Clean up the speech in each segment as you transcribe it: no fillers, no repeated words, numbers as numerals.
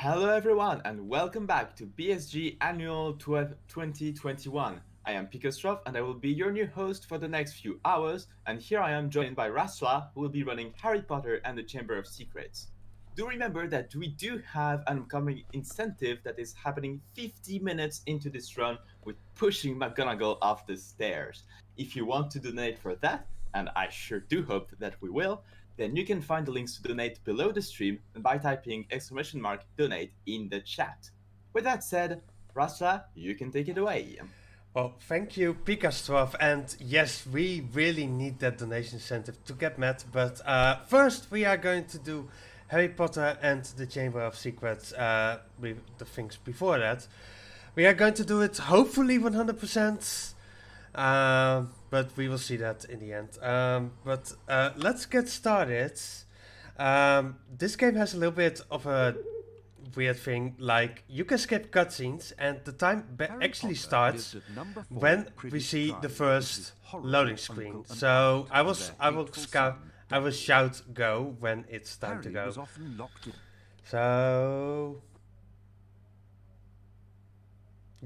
Hello everyone and welcome back to BSG Annual 2021. I am Pikastroff and I will be your new host for the next few hours, and here I am joined by Rasschla, who will be running Harry Potter and the Chamber of Secrets. Do remember that we do have an upcoming incentive that is happening 50 minutes into this run with pushing McGonagall off the stairs. If you want to donate for that, and I sure do hope that we will, then you can find the links to donate below the stream by typing !donate in the chat. With that said, Rasha, you can take it away. Well, thank you, Pikastroff. And yes, we really need that donation incentive to get met. But first, we are going to do Harry Potter and the Chamber of Secrets, with the things before that. We are going to do it hopefully 100%. But we will see that in the end. But let's get started. This game has a little bit of a weird thing, like you can skip cutscenes and the time actually starts when we see the first loading screen. So I will shout go when it's time to go. So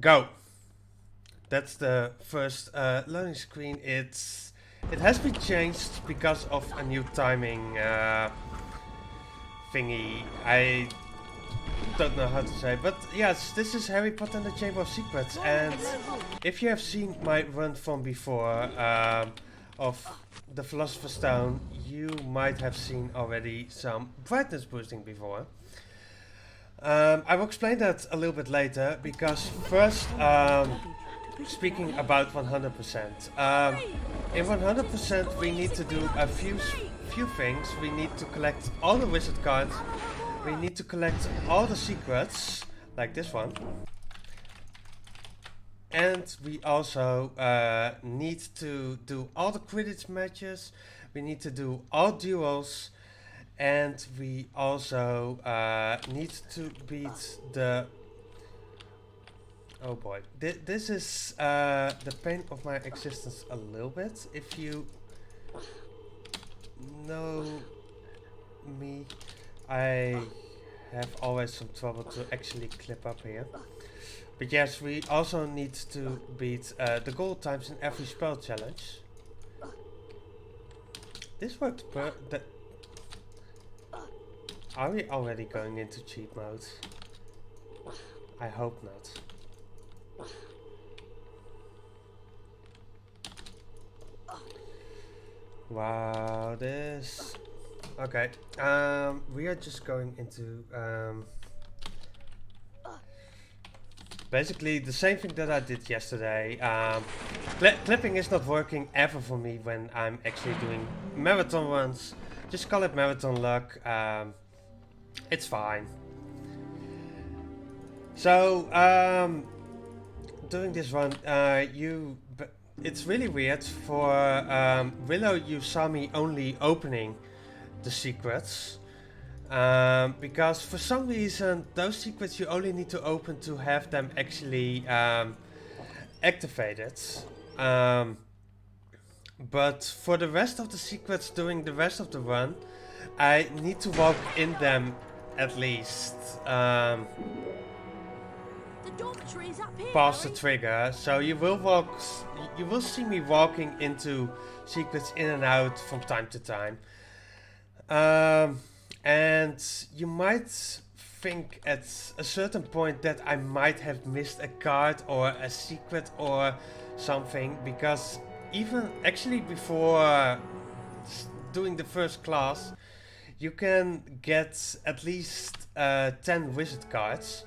go. That's the first loading screen. It has been changed because of a new timing thingy. I don't know how to say, but yes, this is Harry Potter and the Chamber of Secrets, and if you have seen my run from before of the Philosopher's Stone, you might have seen already some brightness boosting before. I will explain that a little bit later, because first, speaking about 100%, in 100% we need to do a few things. We need to collect all the wizard cards. We need to collect all the secrets, like this one. And we also need to do all the Quidditch matches. We need to do all duels. And we also need to beat the... Oh boy. This is the pain of my existence a little bit. If you know me, I have always some trouble to actually clip up here. But yes, we also need to beat the goal times in every spell challenge. This worked Are we already going into cheat mode? I hope not. Wow, this... Okay, we are just going into basically the same thing that I did yesterday. Clipping is not working ever for me when I'm actually doing marathon runs. Just call it marathon luck. It's fine. So, doing this run, it's really weird. For Willow, you saw me only opening the secrets, because for some reason those secrets you only need to open to have them actually activated, but for the rest of the secrets during the rest of the run I need to walk in them at least past the trigger. So you will see me walking into secrets in and out from time to time. And you might think at a certain point that I might have missed a card or a secret or something, because even actually before doing the first class you can get at least 10 wizard cards,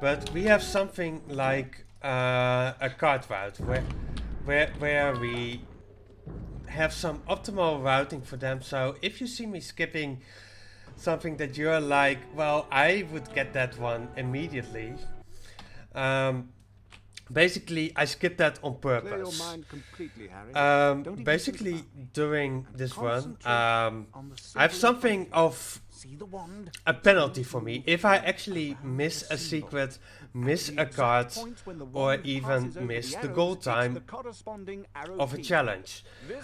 but we have something like a card route where we have some optimal routing for them. So if you see me skipping something that you're like, well, I would get that one immediately, basically I skip that on purpose. Basically during this run, I have something of See the wand? a penalty for me if I actually miss a secret, miss a card, or even miss the goal time of a challenge.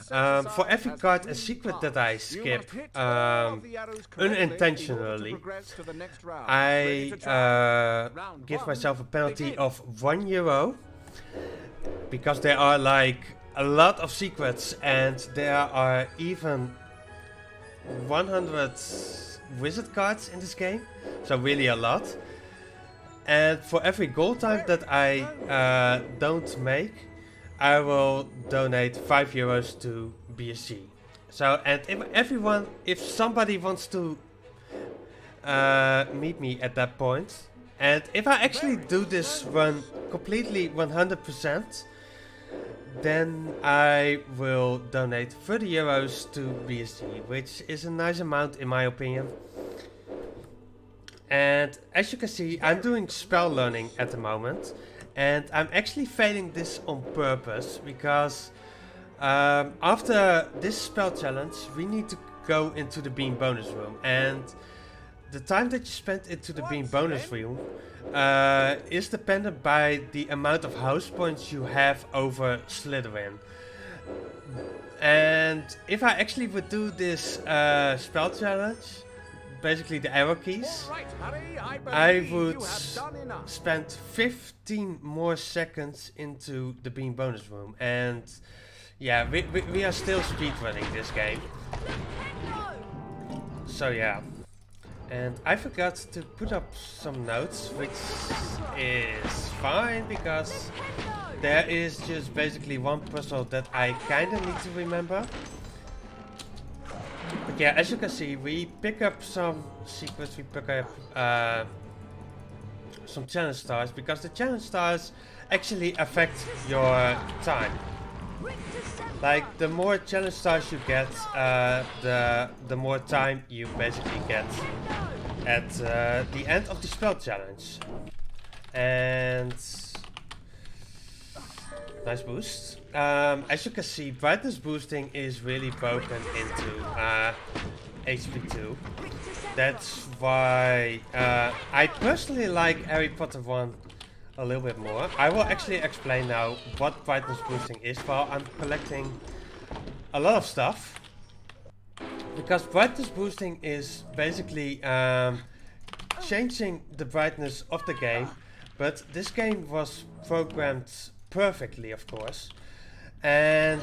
For every card and secret that I skip unintentionally, I give myself a penalty of €1 because there are like a lot of secrets and there are even 100 wizard cards in this game, so really a lot. And for every goal time that I don't make, I will donate €5 to BSG. So, and if somebody wants to meet me at that point, and if I actually do this run completely 100%, then I will donate €30 to BSG, which is a nice amount in my opinion. And as you can see, I'm doing spell learning at the moment, and I'm actually failing this on purpose because after this spell challenge we need to go into the beam bonus room, and the time that you spend into the beam bonus room is dependent by the amount of house points you have over Slytherin. And if I actually would do this spell challenge, basically the arrow keys, I would spend 15 more seconds into the beam bonus room. And yeah, we are still speedrunning this game. So yeah. And I forgot to put up some notes, which is fine because there is just basically one puzzle that I kinda need to remember. But yeah, as you can see, we pick up some secrets, we pick up some challenge stars, because the challenge stars actually affect your time. Like, the more challenge stars you get, the more time you basically get at the end of the spell challenge. And nice boost. As you can see, brightness boosting is really broken into HP2. That's why I personally like Harry Potter 1 a little bit more. I will actually explain now what brightness boosting is while I'm collecting a lot of stuff. Because brightness boosting is basically changing the brightness of the game, but this game was programmed perfectly, of course. And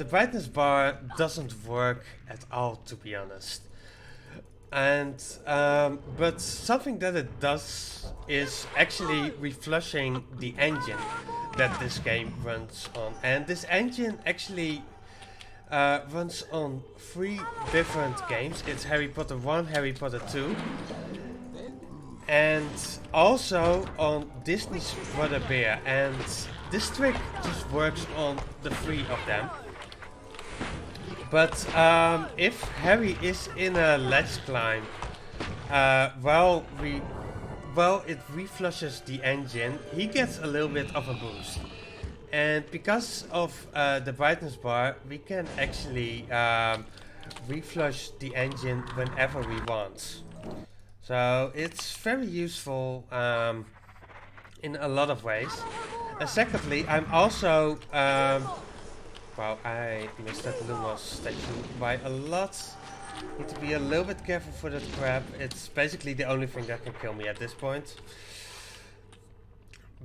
the brightness bar doesn't work at all, to be honest. And but something that it does is actually reflushing the engine that this game runs on. And this engine actually runs on 3 different games. It's Harry Potter 1, Harry Potter 2, and also on Disney's Brother Bear. And this trick just works on the 3 of them. But if Harry is in a ledge climb, it reflushes the engine, he gets a little bit of a boost. And because of the brightness bar, we can actually reflush the engine whenever we want. So it's very useful in a lot of ways. And secondly, I'm also wow, I missed that Lumos statue by a lot. Need to be a little bit careful for that crab. It's basically the only thing that can kill me at this point.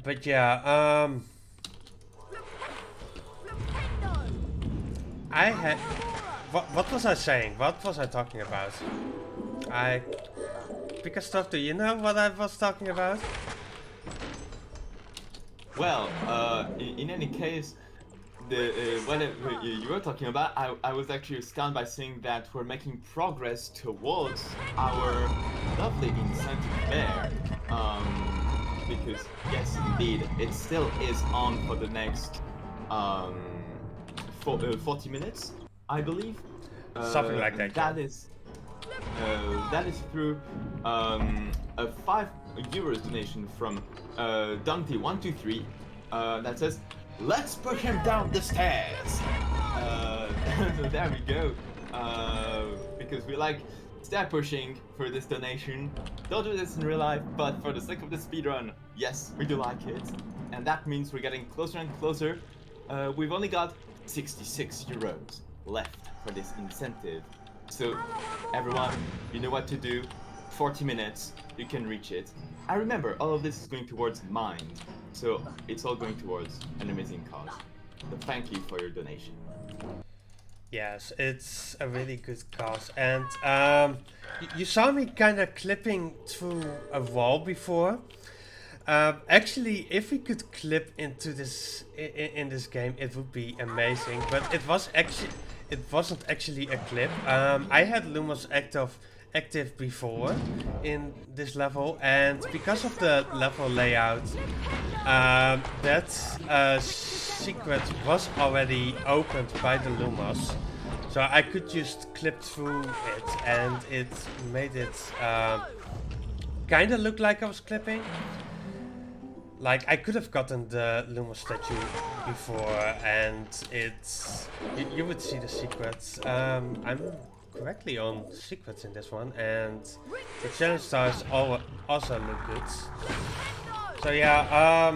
But yeah, I had... What was I saying? What was I talking about? Pikastroff, do you know what I was talking about? Well, in any case, what you were talking about, I was actually stunned by seeing that we're making progress towards our lovely incentive bear. Because yes, indeed, it still is on for the next 40 minutes, I believe. Something like that. That is through a €5 donation from Dante123 that says, "Let's push him down the stairs." So there we go. Because we like start pushing for this donation. Don't do this in real life, but for the sake of the speedrun, yes, we do like it. And that means we're getting closer and closer. We've only got 66 euros left for this incentive. So everyone, you know what to do. 40 minutes, you can reach it. And remember, all of this is going towards Mind. So it's all going towards an amazing cause. So thank you for your donation. Yes, it's a really good cause. And you saw me kind of clipping through a wall before. Actually, if we could clip into this in this game, it would be amazing. But it wasn't actually a clip. I had Lumos active before in this level, and because of the level layout, that secret was already opened by the Lumos. So I could just clip through it, and it made it kind of look like I was clipping. Like, I could have gotten the Lumos statue before, and you would see the secrets. I'm correctly on secrets in this one, and the challenge stars also look good. So yeah,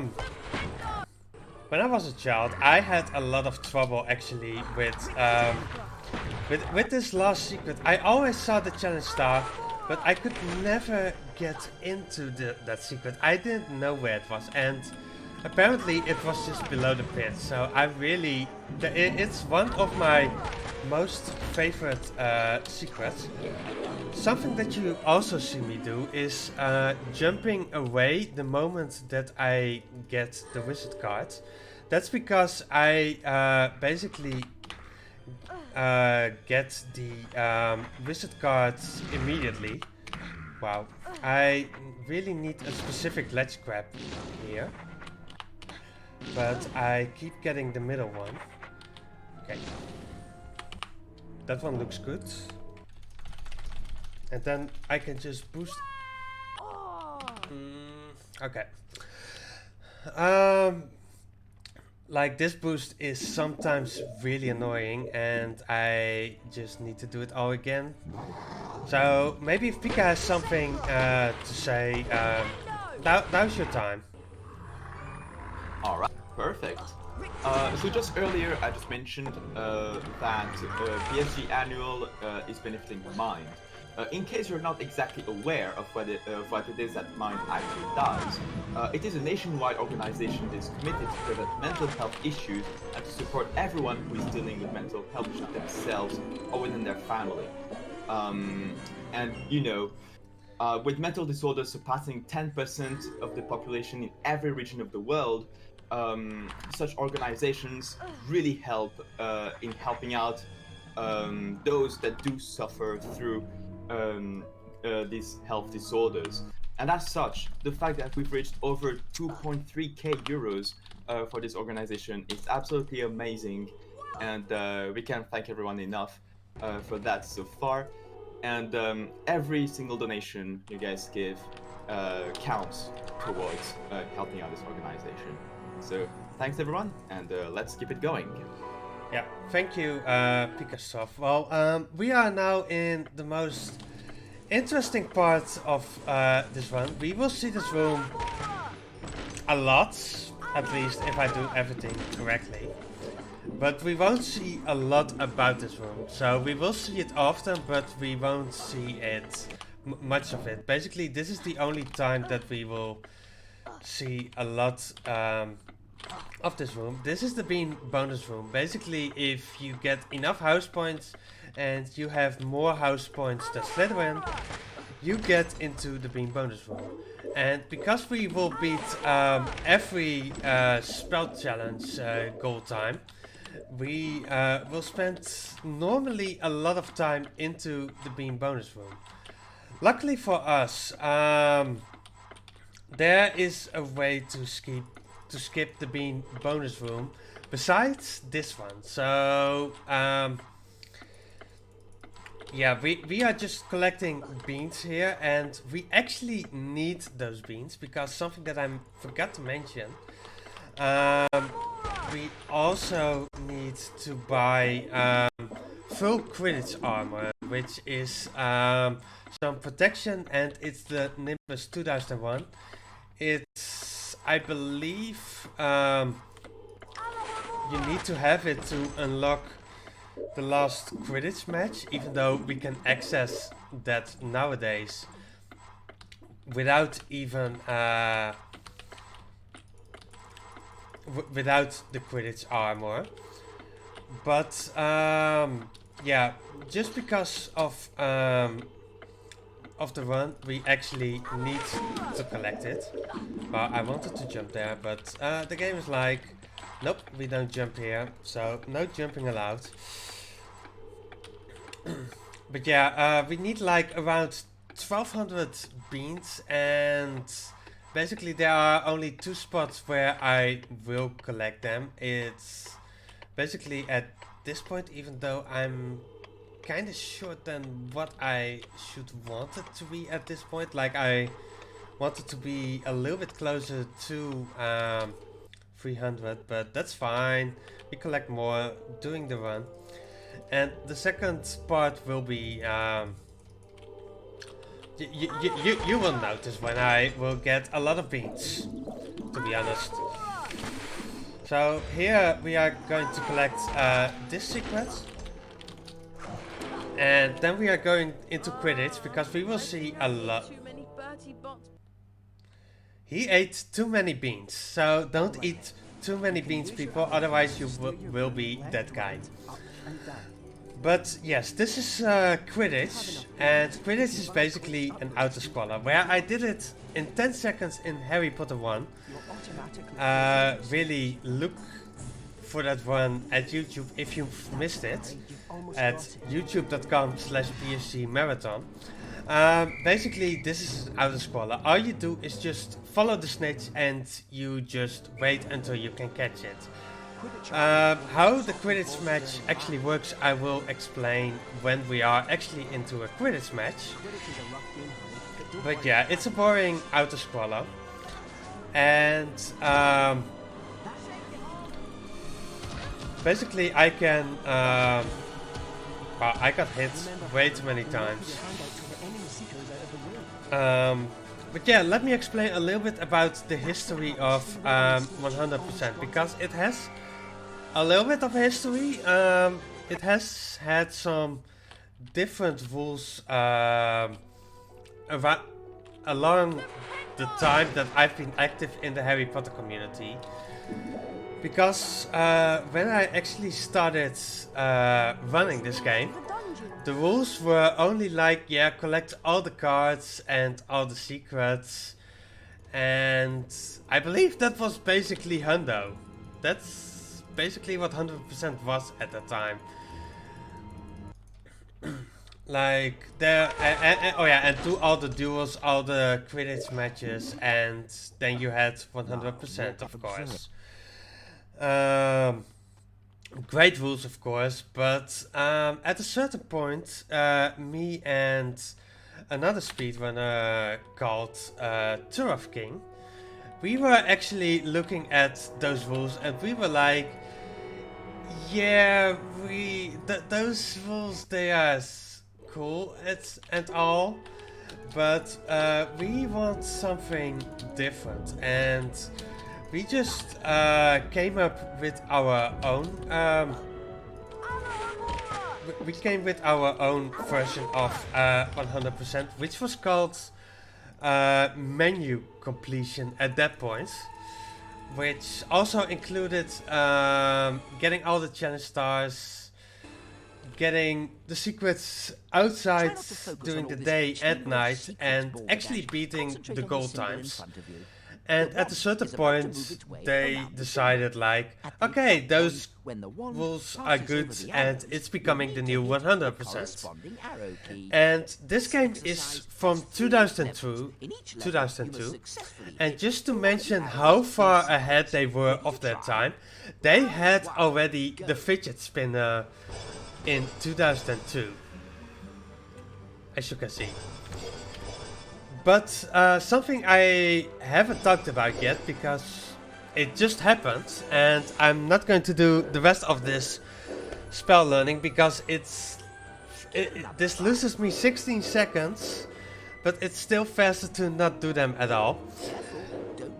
when I was a child, I had a lot of trouble actually with this last secret. I always saw the challenge star, but I could never get into that secret. I didn't know where it was, and apparently it was just below the pit. So it's one of my most favorite secrets. Something that you also see me do is jumping away the moment that I get the wizard card. That's because I basically get the wizard cards immediately. Wow, I really need a specific ledge grab here, but I keep getting the middle one. Okay, that one looks good, and then I can just boost. Okay. Like, this boost is sometimes really annoying, and I just need to do it all again. So maybe if Pika has something to say, now's your time. Alright, perfect. So just earlier I just mentioned that BSG Annual is benefiting Mind. In case you're not exactly aware of what it is that Mind actually does, it is a nationwide organization that is committed to prevent mental health issues and to support everyone who is dealing with mental health issues themselves or within their family. And you know, with mental disorders surpassing 10% of the population in every region of the world, such organizations really help in helping out those that do suffer through these health disorders. And as such, the fact that we've reached over 2.3k euros for this organization is absolutely amazing, and we can't thank everyone enough for that so far. And every single donation you guys give counts towards helping out this organization. So thanks everyone, and let's keep it going. Yeah, thank you, Pikastroff. Well, we are now in the most interesting part of this run. We will see this room a lot, at least if I do everything correctly. But we won't see a lot about this room. So we will see it often, but we won't see it much of it. Basically, this is the only time that we will see a lot of this room. This is the bean bonus room. Basically, if you get enough house points and you have more house points than Slytherin, you get into the bean bonus room. And because we will beat every spell challenge goal time, we will spend normally a lot of time into the bean bonus room. Luckily for us, there is a way to skip the bean bonus room besides this one. So yeah, we are just collecting beans here, and we actually need those beans because something that I forgot to mention, we also need to buy full Quidditch armor which is some protection, and it's the Nimbus 2001. It's, I believe, you need to have it to unlock the last Quidditch match, even though we can access that nowadays without even without the Quidditch armor. But yeah, just because of the run, we actually need to collect it. Well, I wanted to jump there, but the game is like, nope, we don't jump here, so no jumping allowed. But yeah, we need like around 1200 beans, and basically there are only 2 spots where I will collect them. It's basically at this point, even though I'm kind of short than what I should want it to be at this point. Like, I wanted to be a little bit closer to 300, but that's fine. We collect more doing the run. And the second part will be you will notice when I will get a lot of beans, to be honest. So here we are going to collect this secret, and then we are going into Quidditch because we will see a lot. He ate too many beans, so don't eat too many beans, people, otherwise you will be that guy. But yes, this is Quidditch, and Quidditch is basically an auto-scroller, where I did it in 10 seconds in Harry Potter 1. Really look for that one at YouTube if you've missed it, at youtube.com/BSG Marathon. Basically, this is an auto-scroller. All you do is just follow the snitch and you just wait until you can catch it. How the Quidditch match actually works, I will explain when we are actually into a Quidditch match. But yeah, it's a boring auto-scroller. And basically I can... well, I got hit way too many times. But yeah, let me explain a little bit about the history of 100%, because it has a little bit of history. It has had some different rules along the time that I've been active in the Harry Potter community. Because when I actually started running this game, the rules were only like, yeah, collect all the cards and all the secrets. And I believe that was basically Hundo. That's basically what 100% was at the time. Like, there, oh yeah, and do all the duels, all the Quidditch matches, and then you had 100%, of course. Great rules, of course, but at a certain point, me and another speedrunner called Turf King, we were actually looking at those rules, and we were like, yeah, those rules, they are cool and all, but we want something different, and we just came up with our own. We came with our own version of 100%, which was called menu completion at that point, which also included getting all the challenge stars, getting the secrets outside during the day and night, and actually beating the goal times. And at a certain point, they decided like, okay, those rules are good and it's becoming the new 100%. And this game is from 2002, and just to mention how far ahead they were of their time, they had already the fidget spinner in 2002, as you can see. But something I haven't talked about yet, because it just happened, and I'm not going to do the rest of this spell learning because it's this loses me 16 seconds, but it's still faster to not do them at all.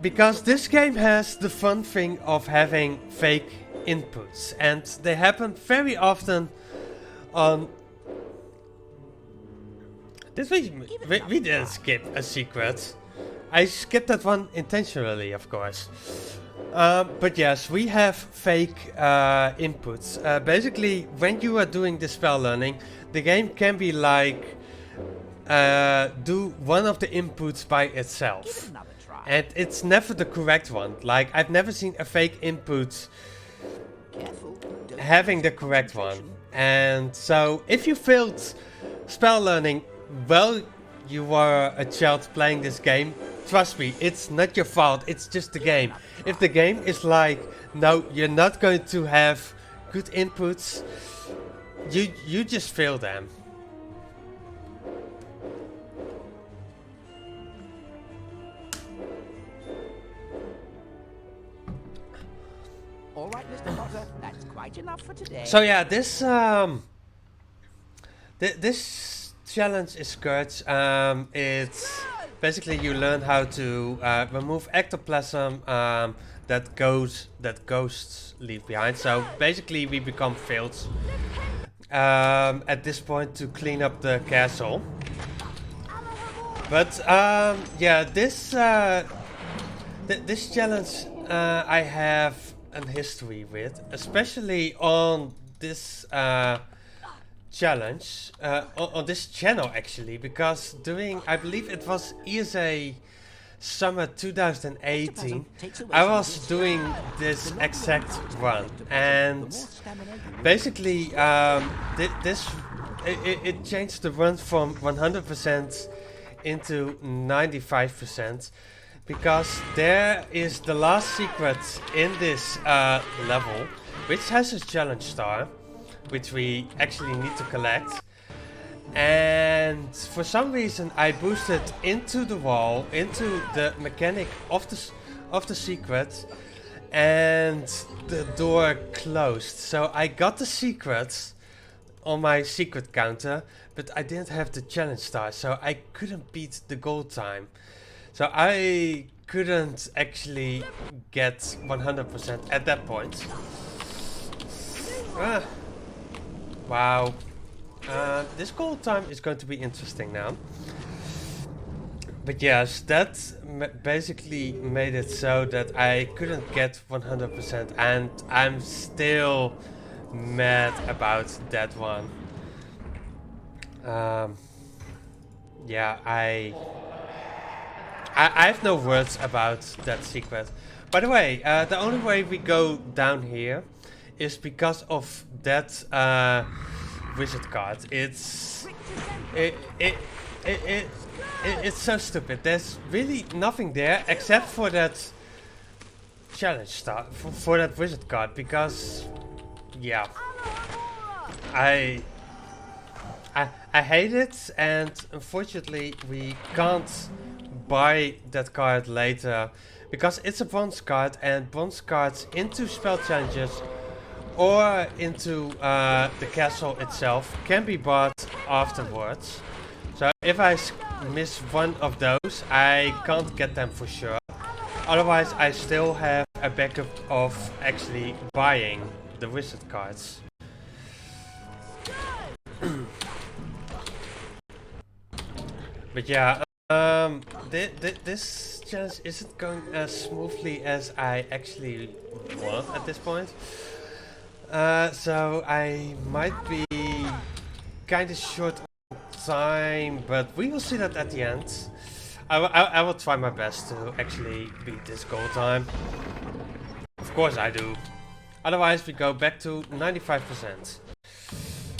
Because this game has the fun thing of having fake inputs, and they happen very often on... Did we didn't skip a secret. I skipped that one intentionally, of course. But yes, we have fake inputs. Basically, when you are doing the spell learning, the game can be like do one of the inputs by itself. And it's never the correct one. Like, I've never seen a fake input having the correct one. And so, if you failed spell learning while you were a child playing this game, trust me, it's not your fault, it's just the game. If the game is like, no, you're not going to have good inputs, you just fail them. All right, Mr. Potter, that's quite enough for today. So yeah, this this challenge is Scourge. It's basically you learn how to remove ectoplasm that ghosts leave behind. So basically, we become fields at this point to clean up the castle. But yeah, this this challenge I have a history with, especially on this challenge, on this channel actually, because during, I believe it was ESA summer 2018, I was doing this exact run, and basically it changed the run from 100% into 95%. Because there is the last secret in this level, which has a challenge star, which we actually need to collect. And for some reason I boosted into the wall, into the mechanic of the secret, and the door closed. So I got the secret on my secret counter, but I didn't have the challenge star, so I couldn't beat the goal time. So I couldn't actually get 100% at that point. Wow. This goal time is going to be interesting now. But yes, that basically made it so that I couldn't get 100%, and I'm still mad about that one. Yeah, I have no words about that secret. By the way, the only way we go down here is because of that wizard card. It's so stupid. There's really nothing there except for that challenge star, for that wizard card, because yeah, I hate it, and unfortunately we can't buy that card later because it's a bronze card, and bronze cards into spell challenges or into the castle itself can be bought afterwards. So if I miss one of those, I can't get them for sure. Otherwise I still have a backup of actually buying the wizard cards. But yeah, this challenge isn't going as smoothly as I actually want at this point. So I might be kind of short on time, but we will see that at the end. I will try my best to actually beat this goal time. Of course I do. Otherwise we go back to 95%.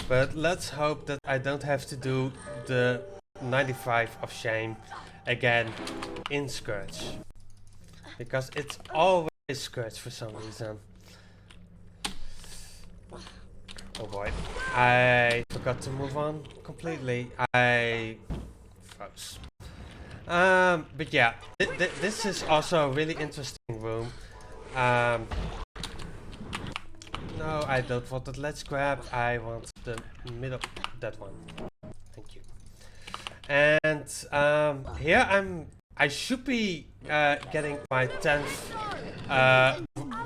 But let's hope that I don't have to do the 95 of shame again in Scourge, because it's always Scourge for some reason. Oh boy, I forgot to move on completely. I froze. But yeah, this is also a really interesting room. No, I don't want that. Let's grab. I want the middle, that one. Thank you. And here I should be getting my 10th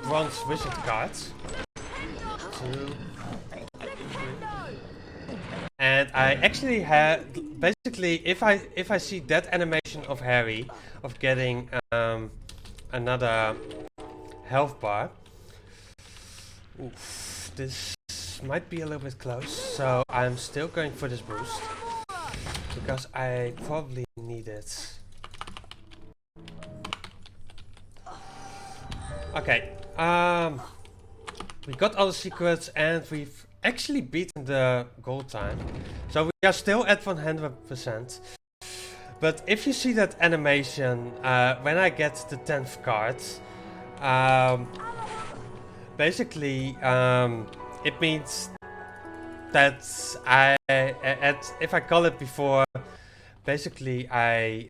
bronze wizard cards. 2, 3. And I actually had basically if I see that animation of Harry of getting another health bar. Oof, this might be a little bit close, so I'm still going for this boost because I probably need it. Okay, we got all the secrets and we've actually beaten the goal time, so we are still at 100%. But if you see that animation when I get the 10th card, basically it means that if I call it before, basically I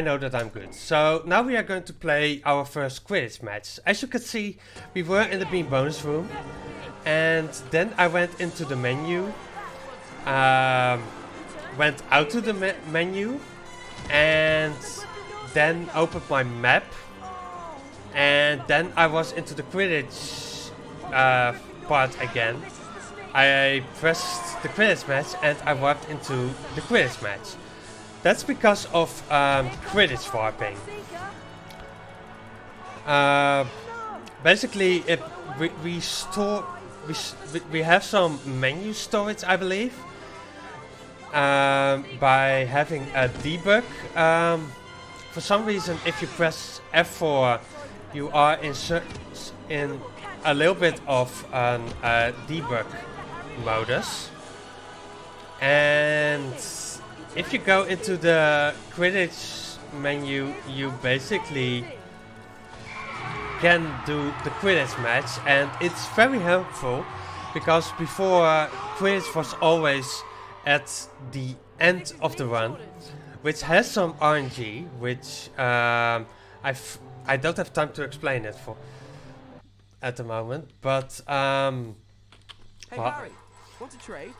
know that I'm good. So now we are going to play our first Quidditch match. As you can see, we were in the Bean bonus room, and then I went into the menu, went out to the menu, and then opened my map, and then I was into the Quidditch part again. I pressed the Quidditch match and I walked into the Quidditch match. That's because of Quidditch warping. Basically, we have some menu storage, I believe, by having a debug. For some reason, if you press F4, you are in a little bit of debug modus. And if you go into the Quidditch menu, you basically can do the Quidditch match, and it's very helpful because before Quidditch was always at the end of the run, which has some RNG, which I don't have time to explain it for at the moment, but Hey Barry, want to trade?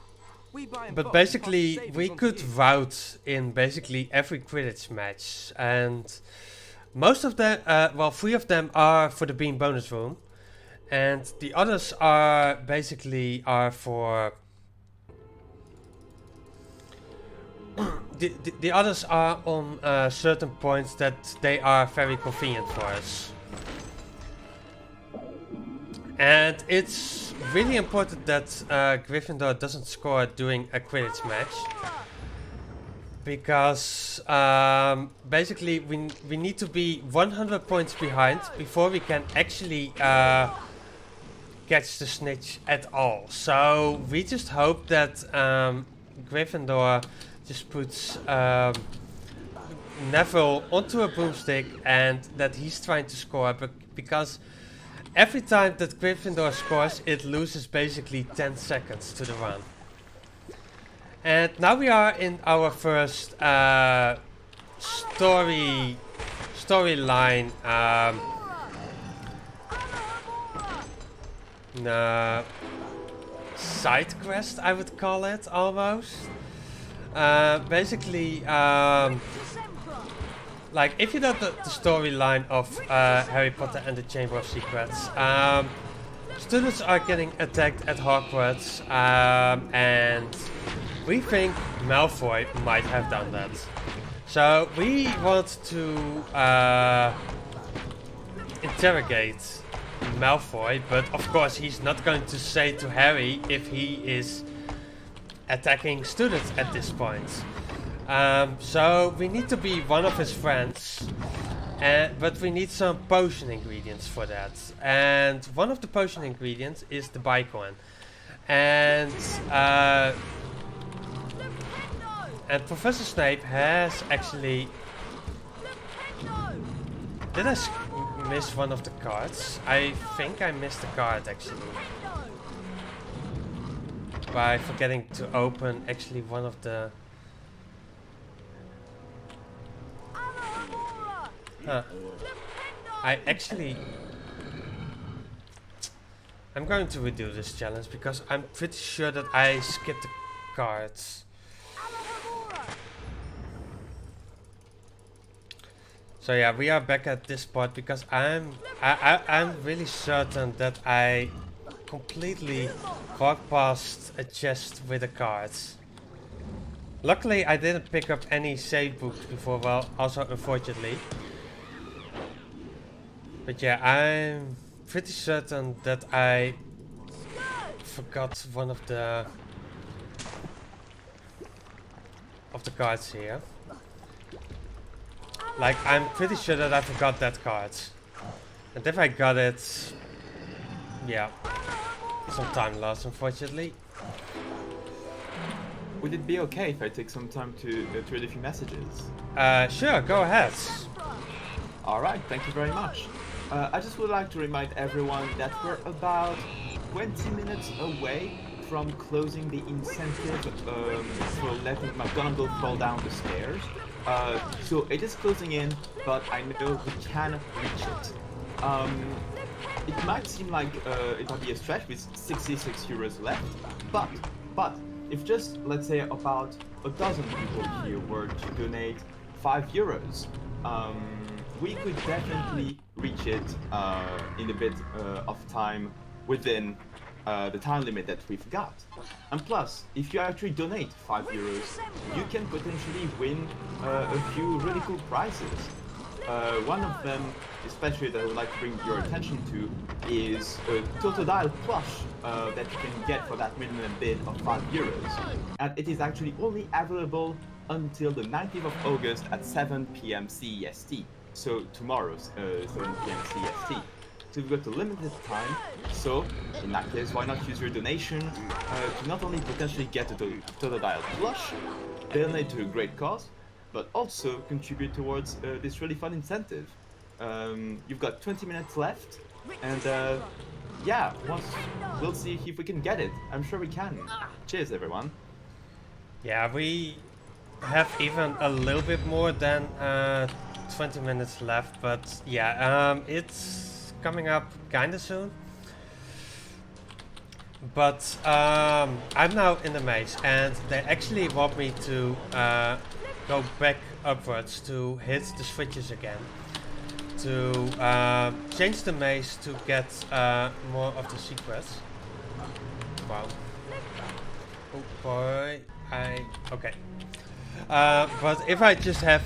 but basically we could route in basically every Quidditch match, and most of them, well, 3 of them are for the Bean bonus room, and the others are basically for the others are on certain points that they are very convenient for us. And it's really important that Gryffindor doesn't score during a Quidditch match, because basically we need to be 100 points behind before we can actually catch the snitch at all. So we just hope that Gryffindor just puts Neville onto a broomstick and that he's trying to score, because every time that Gryffindor scores, it loses basically 10 seconds to the run. And now we are in our first storyline side quest, I would call it almost. Basically, like if you know the storyline of Harry Potter and the Chamber of Secrets, students are getting attacked at Hogwarts, and we think Malfoy might have done that. So we want to interrogate Malfoy, but of course he's not going to say to Harry if he is attacking students at this point. So we need to be one of his friends, but we need some potion ingredients for that. And one of the potion ingredients is the Bicorn. And Professor Snape has actually... Did I miss one of the cards? I think I missed a card actually, by forgetting to open actually one of the... Huh. I actually... I'm going to redo this challenge because I'm pretty sure that I skipped the cards. So yeah, we are back at this part because I'm really certain that I completely walked past a chest with the cards. Luckily, I didn't pick up any save books before. Well, also unfortunately. But yeah, I'm pretty certain that I forgot one of the cards here. Like, I'm pretty sure that I forgot that card. And if I got it, yeah, some time lost, unfortunately. Would it be okay if I take some time to read a few messages? Sure, go ahead. Alright, thank you very much. I just would like to remind everyone that we're about 20 minutes away from closing the incentive for letting McGonagall fall down the stairs. So it is closing in, but I know we can reach it. It might seem like it might be a stretch with 66 euros left, but if just, let's say, about a dozen people here were to donate 5 euros, we could definitely reach it in a bit of time within the time limit that we've got. And plus, if you actually donate 5 euros, you can potentially win a few really cool prizes. One of them, especially that I would like to bring your attention to, is a Totodile plush that you can get for that minimum bid of 5 euros. And it is actually only available until the 19th of August at 7 p.m. CEST. So tomorrow's 7 p.m. CEST. So we've got a limited time, so in that case, why not use your donation to not only potentially get a Totodile plush, donate to a great cause, but also contribute towards this really fun incentive. You've got 20 minutes left, and yeah, we'll see if we can get it. I'm sure we can. Cheers, everyone. Yeah, we have even a little bit more than 20 minutes left, but yeah, it's coming up kinda soon. But I'm now in the maze, and they actually want me to go back upwards to hit the switches again, to change the maze to get more of the secrets. Wow. Oh boy, okay. But if I just have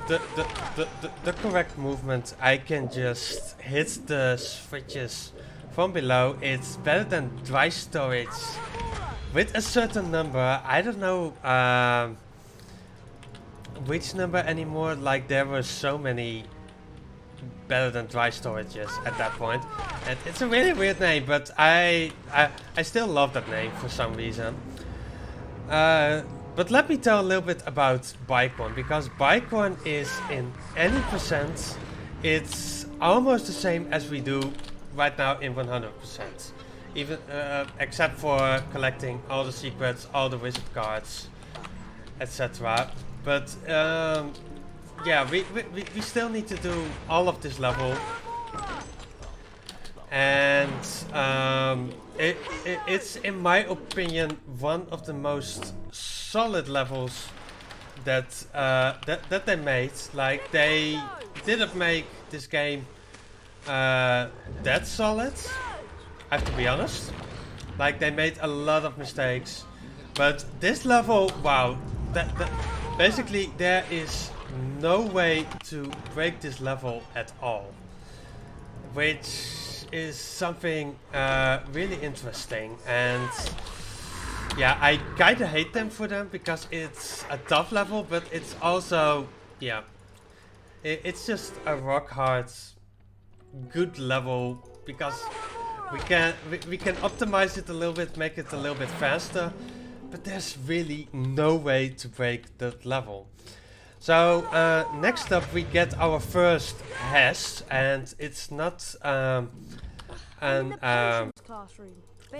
the correct movement, I can just hit the switches from below. It's better than dry storage with a certain number. I don't know which number anymore. Like, there were so many better than dry storages at that point, and it's a really weird name, but I still love that name for some reason. But let me tell a little bit about Bike One, because Bike One is in any percent, it's almost the same as we do right now in 100%. Even except for collecting all the secrets, all the wizard cards, etc. But yeah, we still need to do all of this level, and it's in my opinion one of the most solid levels that that they made. Like, they didn't make this game that solid, I have to be honest. Like, they made a lot of mistakes, but this level, wow, that basically there is no way to break this level at all, which is something really interesting. And yeah, I kinda hate them for them because it's a tough level, but it's also, yeah, it's just a rock hard good level, because we can optimize it a little bit, make it a little bit faster, but there's really no way to break that level. So next up we get our first hash, and it's not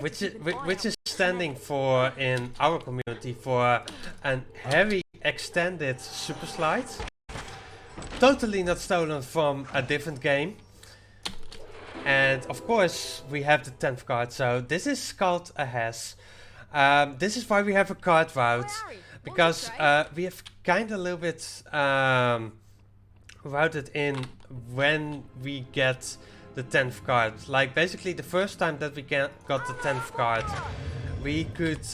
which is standing for, in our community, for an heavy extended super slide. Totally not stolen from a different game. And of course, we have the 10th card, so this is called a Hess. This is why we have a card route, because we have kind of a little bit routed in when we get the 10th card. Like basically the first time that we got the 10th card, we could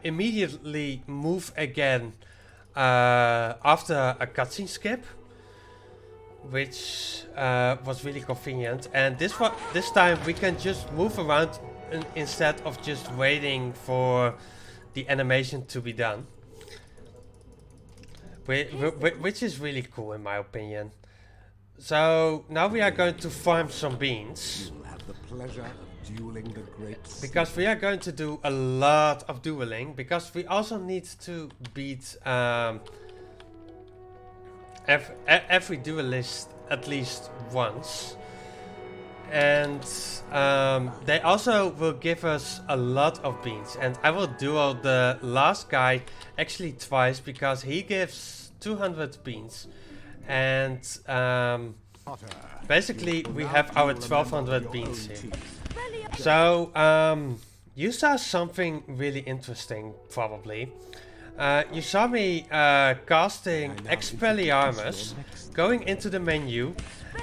immediately move again after a cutscene skip, which was really convenient. And this time we can just move around instead of just waiting for the animation to be done, which is really cool in my opinion. So now we are going to farm some beans. You'll have the pleasure of dueling the great Because we are going to do a lot of dueling, because we also need to beat every duelist at least once. And they also will give us a lot of beans. And I will duel the last guy actually twice, because he gives 200 beans. And basically we have our 1200 beans here. So you saw something really interesting probably. You saw me casting Expelliarmus, going into the menu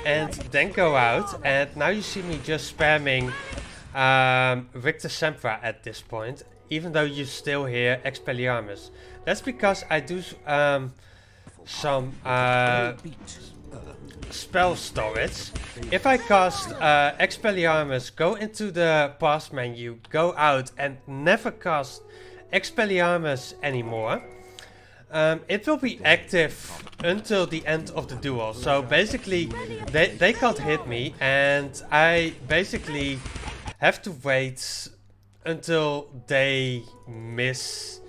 and then go out, and now you see me just spamming Victor Sempra at this point, even though you still hear Expelliarmus. That's because I do some spell storage. If I cast Expelliarmus, go into the past menu, go out and never cast Expelliarmus anymore, it will be active until the end of the duel. So basically they can't hit me, and I basically have to wait until they miss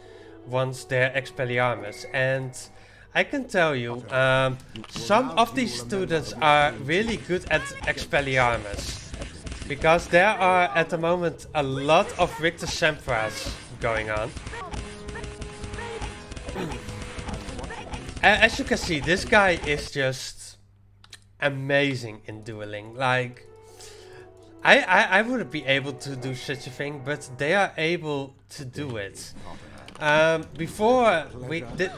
once their Expelliarmus. And I can tell you, some of these students are really good at Expelliarmus, because there are at the moment a lot of Victor Sempras going on. As you can see, this guy is just amazing in dueling. Like, I wouldn't be able to do such a thing, but they are able to do it. Before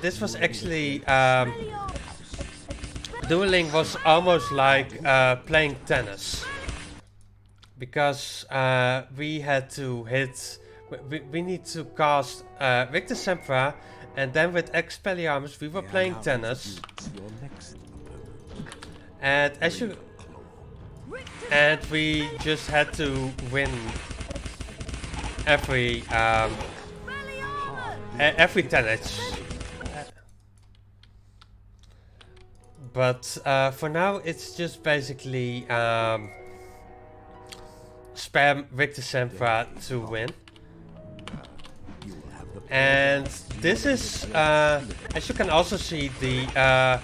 this was actually dueling was almost like playing tennis, because we had to hit. We need to cast Victor Sempra, and then with Expelliarmus we were playing tennis. And we just had to win every tennis. But for now it's just basically spam Victor Sempra to win. And this is, as you can also see, the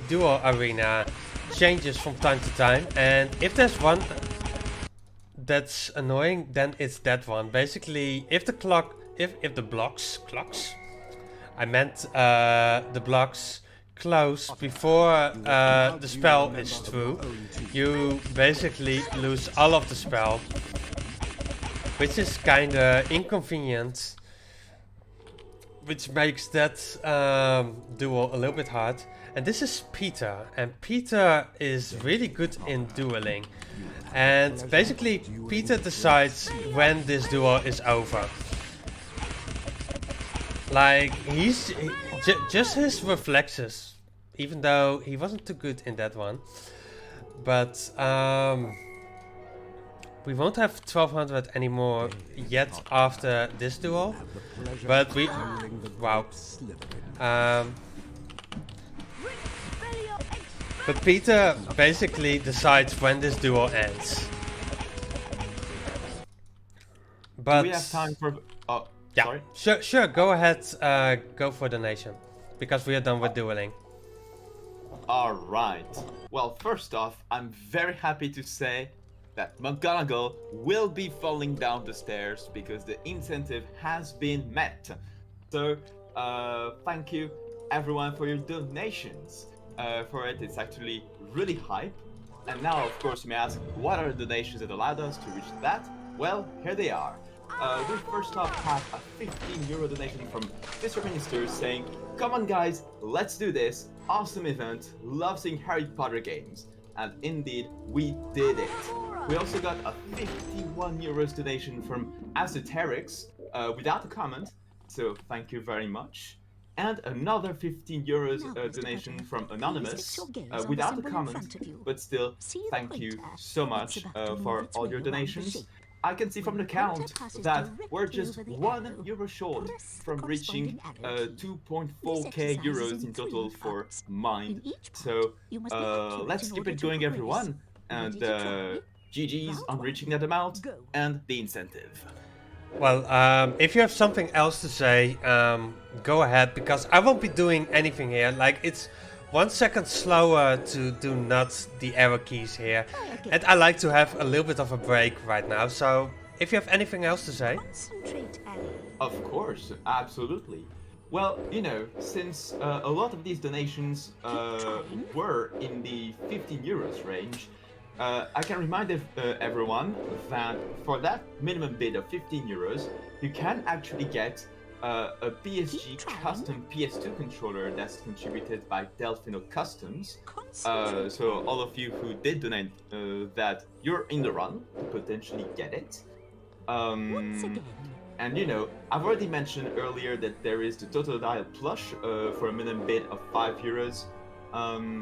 duel arena changes from time to time. And if there's one that's annoying, then it's that one. Basically, if the blocks, I meant the blocks close before the spell is through, you basically lose all of the spell, which is kinda inconvenient, which makes that duel a little bit hard. And this is Peter, and Peter is really good in dueling. And basically Peter decides when this duel is over. Like, just his reflexes, even though he wasn't too good in that one. But we won't have 1200 anymore yet after this duel, but wow. But Peter basically decides when this duel ends. But do we have time for? Oh, yeah, sorry. sure. Go ahead. Go for donation, because we are done with dueling. All right. Well, first off, I'm very happy to say that McGonagall will be falling down the stairs because the incentive has been met. So, thank you everyone for your donations. For it, it's actually really hype. And now, of course, you may ask, what are the donations that allowed us to reach that? Well, here they are. We first off have a 15 euro donation from Mr. Minister saying, "Come on guys, let's do this. Awesome event. Love seeing Harry Potter games." And indeed, we did it. We also got a 51 euros donation from Asoterix without a comment, so thank you very much. And another 15 euros donation from Anonymous without a comment, but still, thank you so much for all your donations. I can see from the count that we're just €1 short from reaching 2.4k euros in total for Mind. So let's keep it going, everyone, and GG's on reaching that amount and the incentive. Well, if you have something else to say, go ahead, because I won't be doing anything here. Like, it's 1 second slower to do not the arrow keys here. And I like to have a little bit of a break right now, so if you have anything else to say. Of course, absolutely. Well, you know, since a lot of these donations were in the 15 euros range, I can remind everyone that for that minimum bid of 15 euros, you can actually get a BSG custom PS2 controller that's contributed by Delphino Customs. So all of you who did donate that, you're in the run to potentially get it. And you know, I've already mentioned earlier that there is the Total Dial plush for a minimum bid of 5 euros.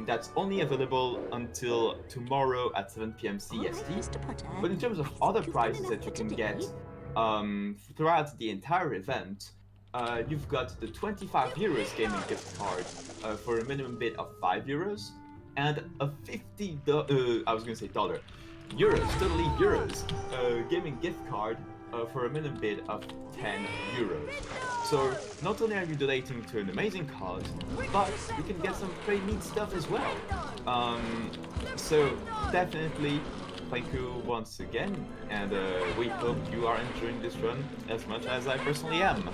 That's only available until tomorrow at 7 p.m. CST. But in terms of other prizes that you can get throughout the entire event, you've got the 25 euros gaming gift card for a minimum bid of 5 euros, and a euros gaming gift card for a minimum bid of 10 euros. So not only are you donating to an amazing cause, but you can get some pretty neat stuff as well. So definitely thank you once again, and we hope you are enjoying this run as much as I personally am.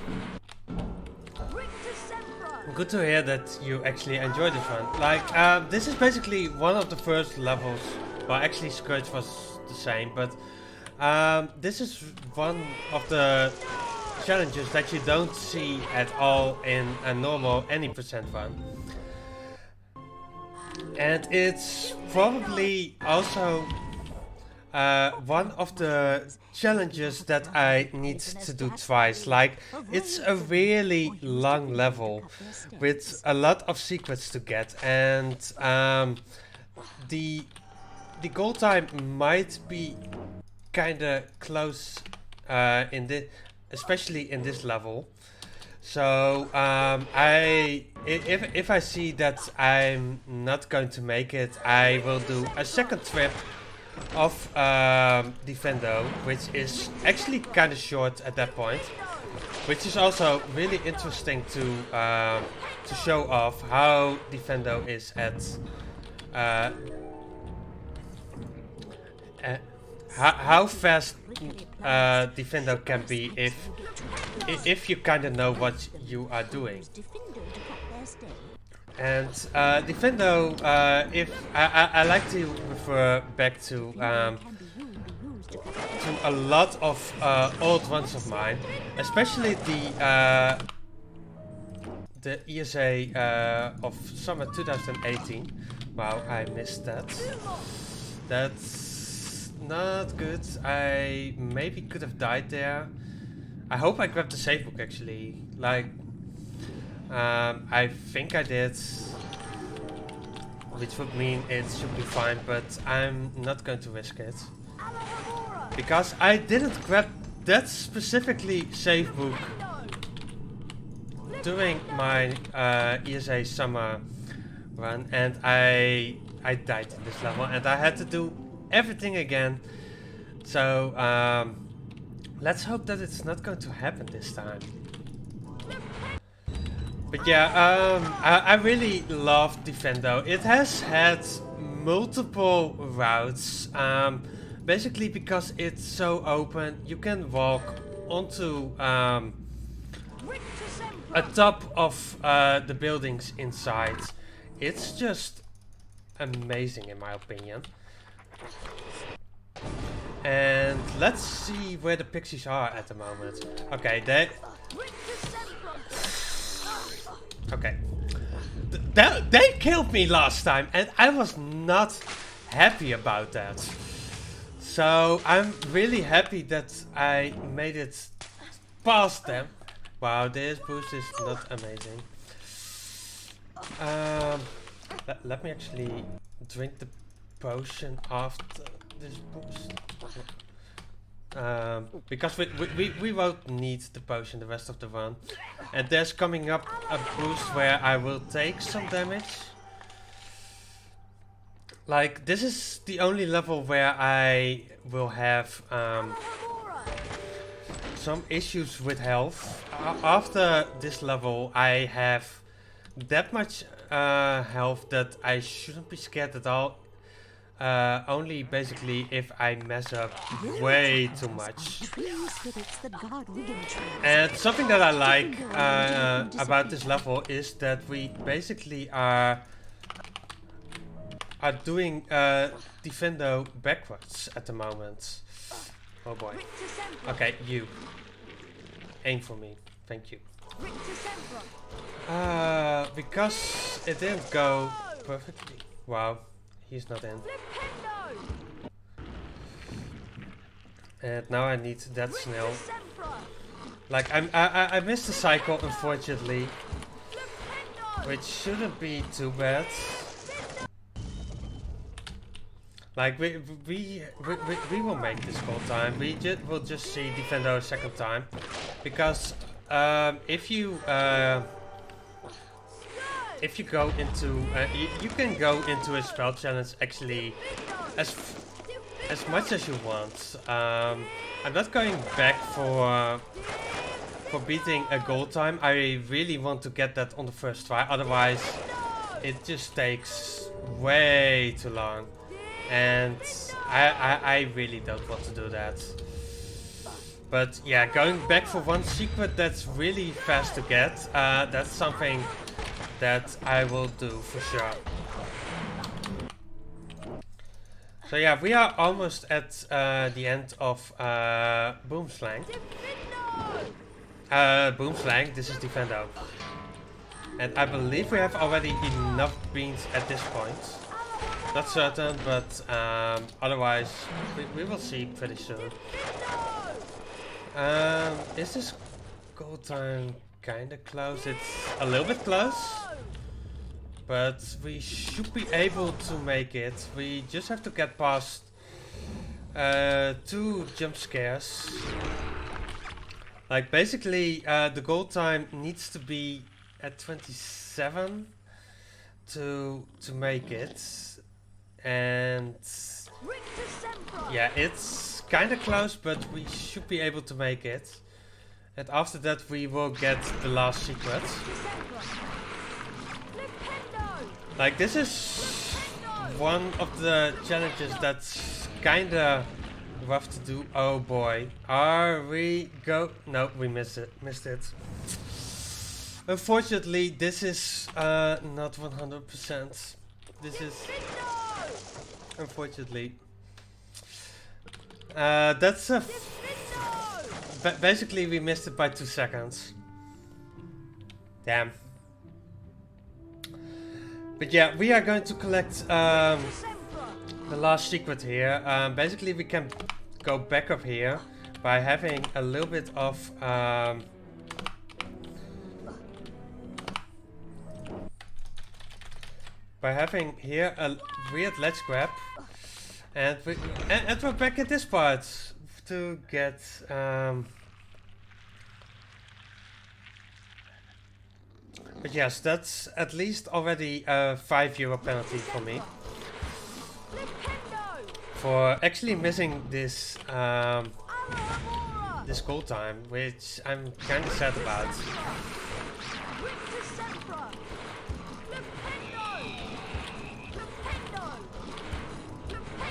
Good to hear that you actually enjoyed this one. Like, this is basically one of the first levels. Well, actually, Scourge was the same, but this is one of the challenges that you don't see at all in a normal any percent run. And it's probably also one of the challenges that I need to do twice. Like, it's a really long level with a lot of secrets to get, and the goal time might be kinda close especially in this level. So if I see that I'm not going to make it, I will do a second trip of Defendo, which is actually kind of short at that point, which is also really interesting to show off how Defendo is at how fast Defendo can be if you kind of know what you are doing. And Defendo, if I like to refer back to a lot of old ones of mine, especially the ESA of summer 2018. Wow, I missed that. That's not good. I maybe could have died there. I hope I grabbed the save book actually. Like, I think I did, which would mean it should be fine, but I'm not going to risk it. Because I didn't grab that specifically save book during my ESA summer run, and I died in this level, and I had to do everything again. So let's hope that it's not going to happen this time. But yeah, I really love Defendo. It has had multiple routes, basically because it's so open. You can walk onto a top of the buildings inside. It's just amazing in my opinion. And let's see where the pixies are at the moment. Okay, okay. They killed me last time, and I was not happy about that. So I'm really happy that I made it past them. Wow, this boost is not amazing. Let me actually drink the potion after this boost. Because we won't need the potion the rest of the run. And there's coming up a boost where I will take some damage. Like, this is the only level where I will have some issues with health. After this level I have that much health that I shouldn't be scared at all. Only basically if I mess up way too much. And something that I like about this level is that we basically are doing Defendo backwards at the moment. Oh boy. Okay, you. Aim for me. Thank you. Because it didn't go perfectly. Wow. He's not in. And now I need that snail. Like I missed the cycle, unfortunately, which shouldn't be too bad. Like we will make this goal time. We'll just see Defendo a second time, because if you go into you can go into a spell challenge actually as much as you want. I'm not going back for beating a goal time. I really want to get that on the first try, otherwise it just takes way too long, and I really don't want to do that. But yeah, going back for one secret that's really fast to get, that's something that I will do for sure. So yeah, we are almost at the end of Boomslang. Boomslang, this is Defendo. And I believe we have already enough beans at this point. Not certain, but otherwise we will see pretty soon. Is this goal time kinda close? It's a little bit close, but we should be able to make it. We just have to get past 2 jump scares. Like basically the goal time needs to be at 27 to make it, and yeah, it's kinda close, but we should be able to make it. And after that we will get the last secret. Like, this is one of the challenges that's kinda rough to do. Oh boy. Are we go? No, we missed it. Unfortunately, this is not 100%. This is unfortunately. That's a basically we missed it by 2 seconds. Damn. But yeah, we are going to collect the last secret here. Basically we can go back up here by having a little bit of by having here a weird ledge grab, and we're back at this part to get but yes, that's at least already a €5 penalty for me for actually missing this this goal time, which I'm kind of sad about.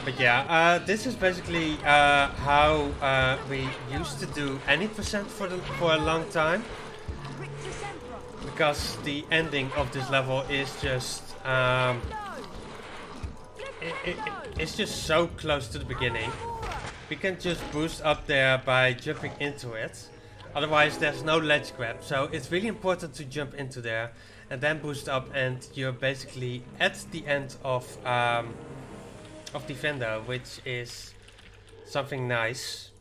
But yeah, this is basically how we used to do any percent for a long time. Because the ending of this level is just it's just so close to the beginning. We can just boost up there by jumping into it. Otherwise there's no ledge grab. So it's really important to jump into there and then boost up, and you're basically at the end of Defender, which is something nice.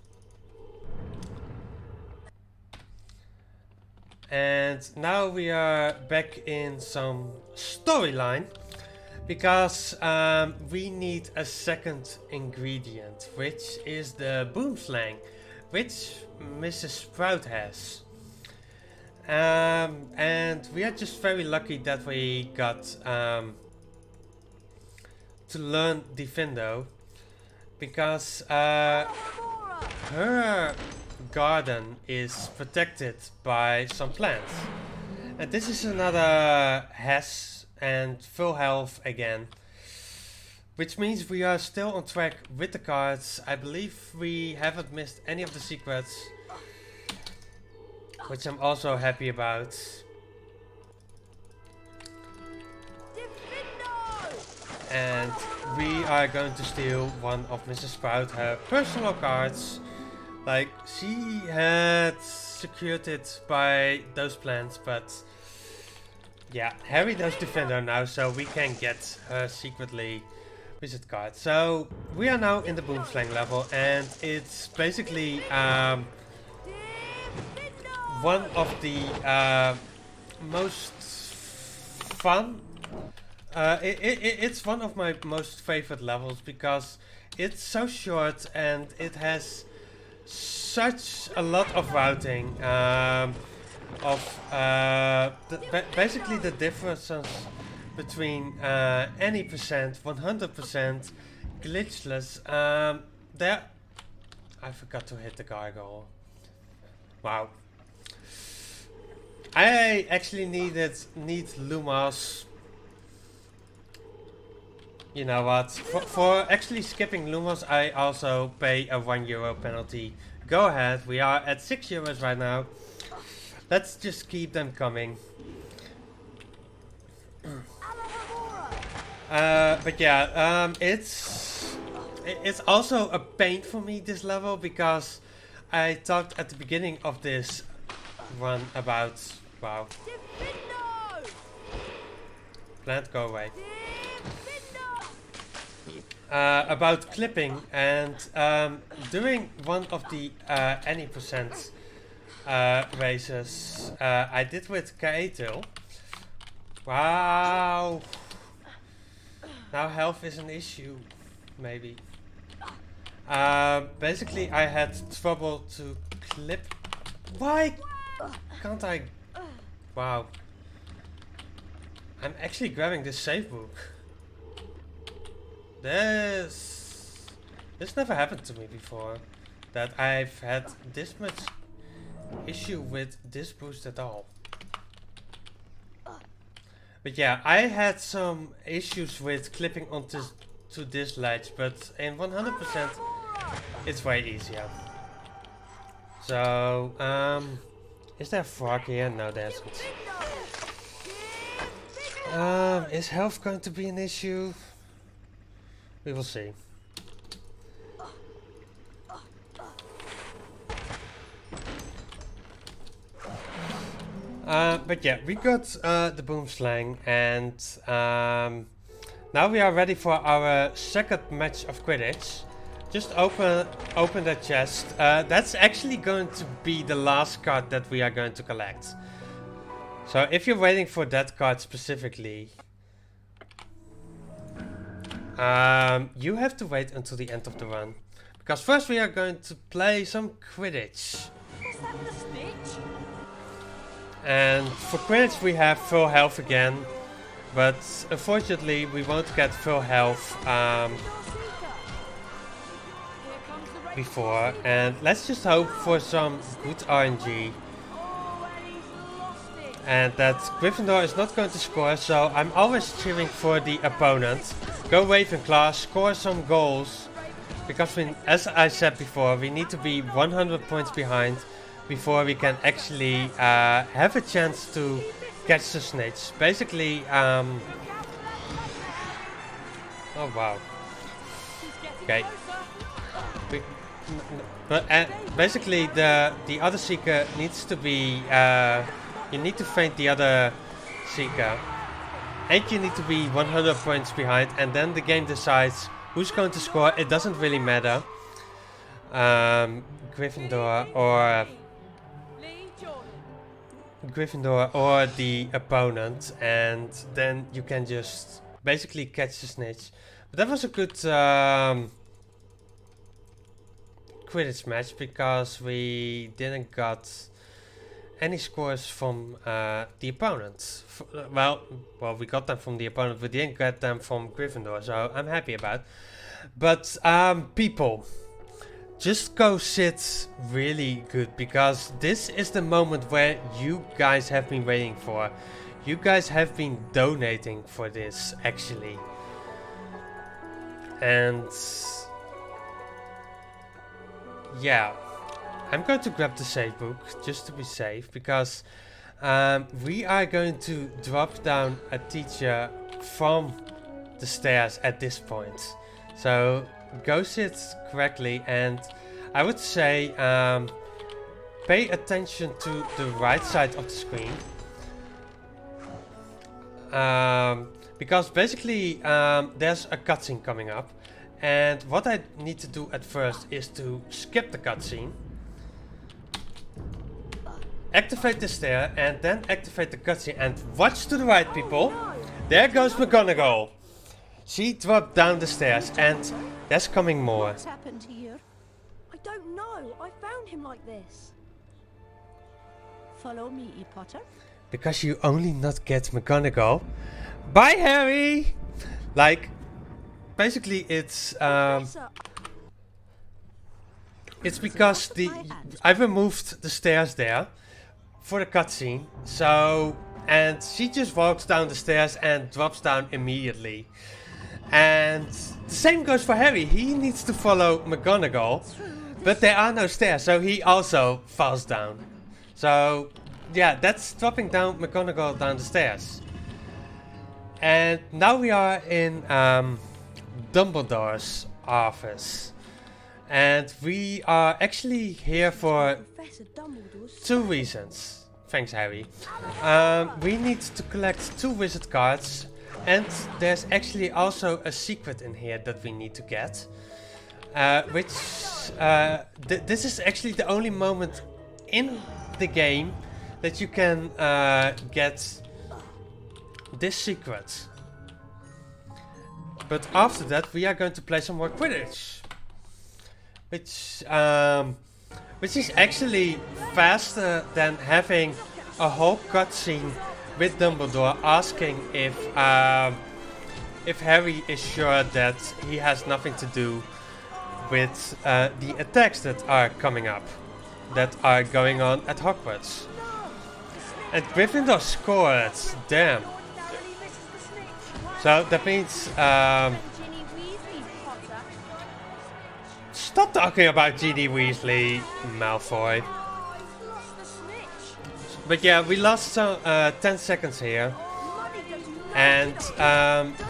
And now we are back in some storyline, because we need a second ingredient, which is the boom slang, which Mrs. Sprout has. And we are just very lucky that we got to learn Defendo, because her garden is protected by some plants. And this is another Hess and full health again, which means we are still on track with the cards. I believe we haven't missed any of the secrets, which I'm also happy about. And we are going to steal one of Mrs. Sprout, her personal cards. Like, she had secured it by those plans, but yeah, Harry does Defender now, so we can get her secretly visit card. So we are now in the boom slang level, and it's basically one of the most fun. It's one of my most favorite levels, because it's so short and it has such a lot of routing, basically the differences between any percent, 100%, glitchless. There, I forgot to hit the gargoyle. Wow. I actually need Lumos. You know what? For actually skipping Lumos, I also pay a €1 penalty. Go ahead. We are at €6 right now. Let's just keep them coming. But yeah, it's also a pain for me, this level, because I talked at the beginning of this run about plant, go away. About clipping, and doing one of the any percent races I did with Kaetil. Wow. Now health is an issue, maybe. Basically I had trouble to clip. Why can't I? Wow. I'm actually grabbing this save book. This never happened to me before, that I've had this much issue with this boost at all. But yeah, I had some issues with clipping onto this ledge, but in 100% it's way easier. So, is there a frog here? No, there isn't. Is health going to be an issue? We will see. But yeah, we got the boom slang, and now we are ready for our second match of Quidditch. Just open the chest. That's actually going to be the last card that we are going to collect. So if you're waiting for that card specifically, you have to wait until the end of the run, because first we are going to play some Quidditch. And for Quidditch we have full health again, but unfortunately we won't get full health before. And let's just hope for some good RNG, and that Gryffindor is not going to score, so I'm always cheering for the opponent. Go Ravenclaw, score some goals, because as I said before, we need to be 100 points behind before we can actually have a chance to catch the snitch. Basically, oh wow. Okay. But basically, the other seeker needs to be. You need to feint the other seeker, and you need to be 100 points behind, and then the game decides who's going to score. It doesn't really matter. Gryffindor or the opponent, and then you can just basically catch the snitch. But that was a good Quidditch match because we didn't got any scores from the opponent. Well, we got them from the opponent, we didn't get them from Gryffindor, so I'm happy about. But people, just go sit really good, because this is the moment where you guys have been waiting for. You guys have been donating for this, actually. And yeah, I'm going to grab the save book just to be safe, because we are going to drop down a teacher from the stairs at this point. So go sit correctly, and I would say pay attention to the right side of the screen. Because basically there's a cutscene coming up, and what I need to do at first is to skip the cutscene, activate the stair, and then activate the cutscene, and watch to the right, people. There goes McGonagall. She dropped down the stairs, and there's coming more. What's happened here? I don't know. I found him like this. Follow me, Potter. Because you only not get McGonagall. Bye, Harry! Like, basically it's because I removed the stairs there for the cutscene, so, and she just walks down the stairs and drops down immediately. And the same goes for Harry. He needs to follow McGonagall, but there are no stairs, so he also falls down. So yeah, that's dropping down McGonagall down the stairs. And now we are in Dumbledore's office, and we are actually here for two reasons. Thanks, Harry. We need to collect 2 wizard cards, and there's actually also a secret in here that we need to get. This is actually the only moment in the game that you can get this secret. But after that we are going to play some more Quidditch, which is actually faster than having a whole cutscene with Dumbledore asking if Harry is sure that he has nothing to do with the attacks that are coming up, that are going on at Hogwarts. And Gryffindor scored, damn. So that means stop talking about Ginny Weasley, Malfoy. But yeah, we lost 10 seconds here. And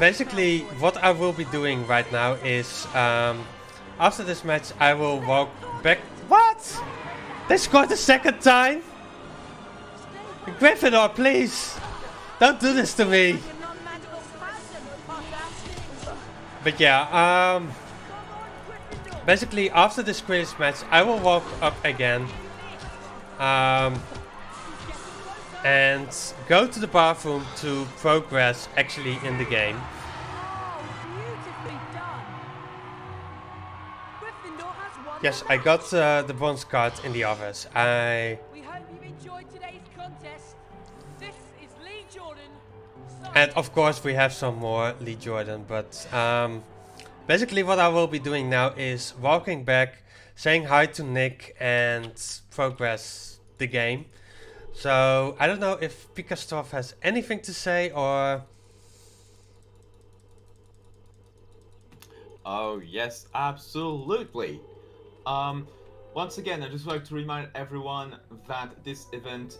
basically what I will be doing right now is after this match I will walk back. What? They scored the second time? Gryffindor, please! Don't do this to me! But yeah, basically after this Quidditch match I will walk up again and go to the bathroom to progress actually in the game. Yes, I got the bronze card in the office. We hope you've enjoyed today's contest. This is Lee Jordan. And of course we have some more Lee Jordan, but basically what I will be doing now is walking back, saying hi to Nick, and progress the game. So I don't know if Pikastroff has anything to say, or... Oh yes, absolutely. Once again, I just like to remind everyone that this event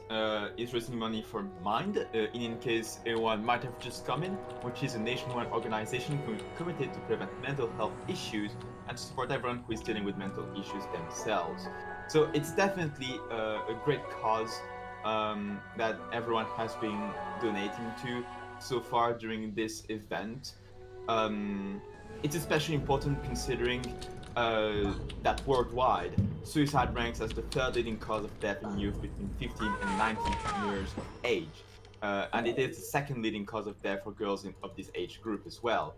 is raising money for Mind, in case anyone might have just come in, which is a nationwide organization committed to prevent mental health issues and to support everyone who is dealing with mental issues themselves. So it's definitely a great cause that everyone has been donating to so far during this event. It's especially important considering that worldwide, suicide ranks as the third leading cause of death in youth between 15 and 19 years of age. And it is the second leading cause of death for girls of this age group as well.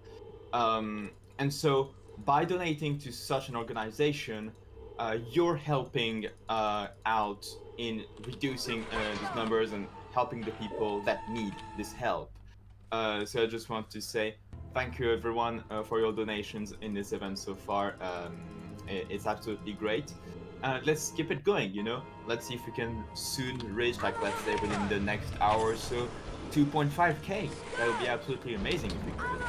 And so, by donating to such an organization, you're helping out in reducing these numbers and helping the people that need this help. So I just want to say thank you everyone for your donations in this event so far. It's absolutely great. Let's keep it going, you know? Let's see if we can soon reach, like, let's say within the next hour or so, 2.5k. That would be absolutely amazing if we could.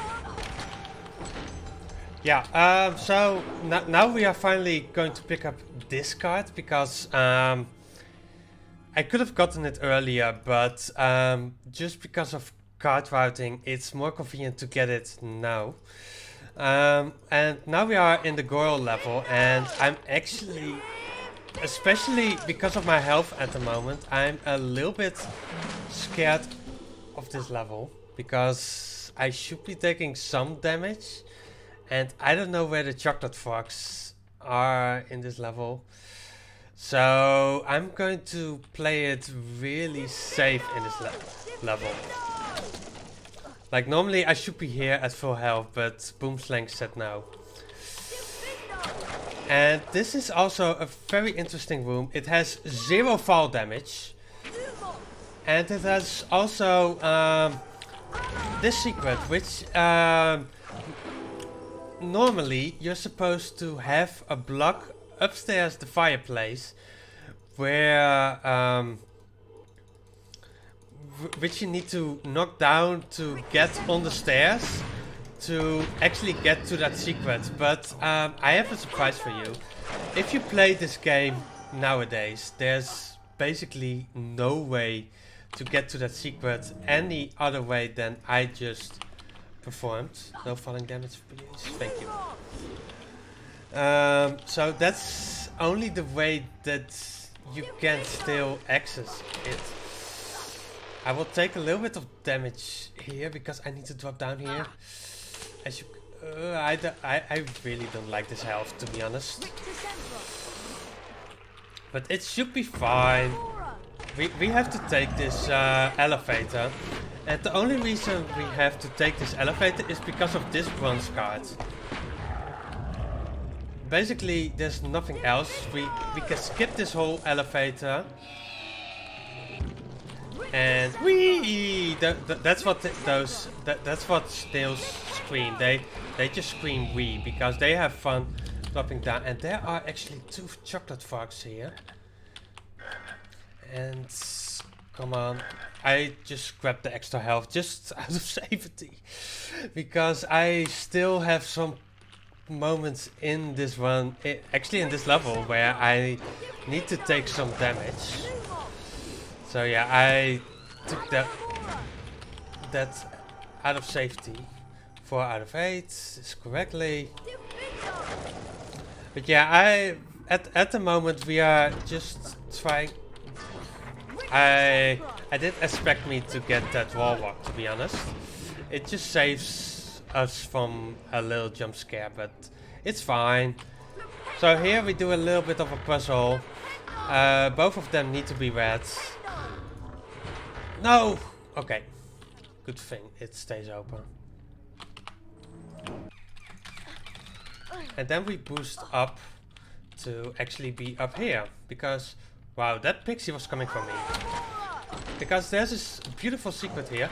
Yeah, so now we are finally going to pick up this card because I could have gotten it earlier, but just because of card routing, it's more convenient to get it now. And now we are in the Goyle level, and I'm actually, especially because of my health at the moment, I'm a little bit scared of this level because I should be taking some damage. And I don't know where the chocolate frogs are in this level. So I'm going to play it really safe in this level. Like normally I should be here at full health, but Boomslang said no. And this is also a very interesting room. It has 0 fall damage. And it has also this secret, which normally you're supposed to have a block upstairs the fireplace where which you need to knock down to get on the stairs to actually get to that secret. But I have a surprise for you. If you play this game nowadays, there's basically no way to get to that secret any other way than I just performed. No falling damage, please. Thank you. So that's only the way that you can still access it. I will take a little bit of damage here because I need to drop down here. As you, I really don't like this health, to be honest. But it should be fine. We have to take this elevator. And the only reason we have to take this elevator is because of this bronze card. Basically, there's nothing else. We can skip this whole elevator. And wee! That's what that's what snails scream. They just scream wee because they have fun dropping down. And there are actually 2 chocolate frogs here. And come on, I just grabbed the extra health just out of safety because I still have some moments in this run, actually in this level, where I need to take some damage. So yeah, I took that out of safety. 4 out of 8 is correctly. But yeah, at the moment we are just trying. I didn't expect me to get that wall walk, to be honest. It just saves us from a little jump scare, but it's fine. So here we do a little bit of a puzzle. Both of them need to be red. No! Okay. Good thing it stays open. And then we boost up to actually be up here. Because, wow, that pixie was coming from me. Because there's this beautiful secret here.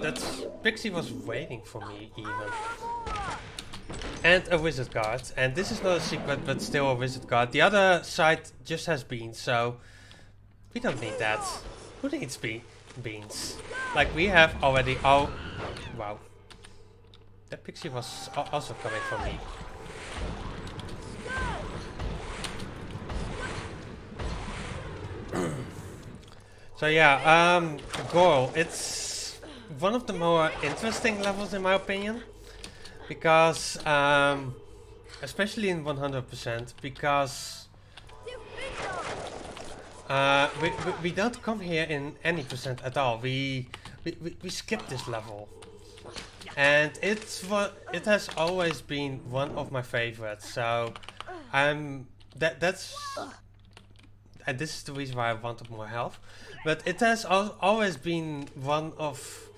That pixie was waiting for me even. And a wizard card. And this is not a secret, but still a wizard card. The other side just has beans, so we don't need that. Who needs beans? Like we have already. Oh, wow. That pixie was also coming from me. So yeah, Goyle, it's one of the more interesting levels in my opinion, because especially in 100%, because we don't come here in any percent at all. We skip this level, and it has always been one of my favorites. So that's and this is the reason why I wanted more health. But it has always been one of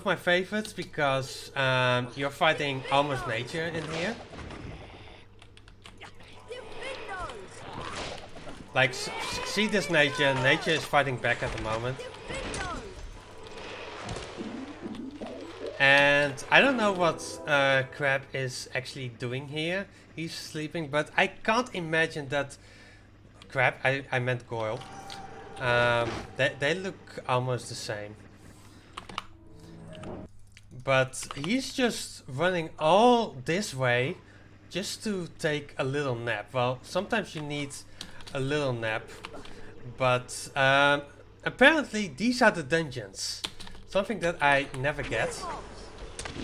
my favorites because you're fighting almost nature in here. Like, see this nature. Nature is fighting back at the moment. And I don't know what Crab is actually doing here. He's sleeping, but I can't imagine that Crab, I meant Goyle. They look almost the same. But he's just running all this way just to take a little nap. Well, sometimes you need a little nap, but apparently these are the dungeons. Something that I never get.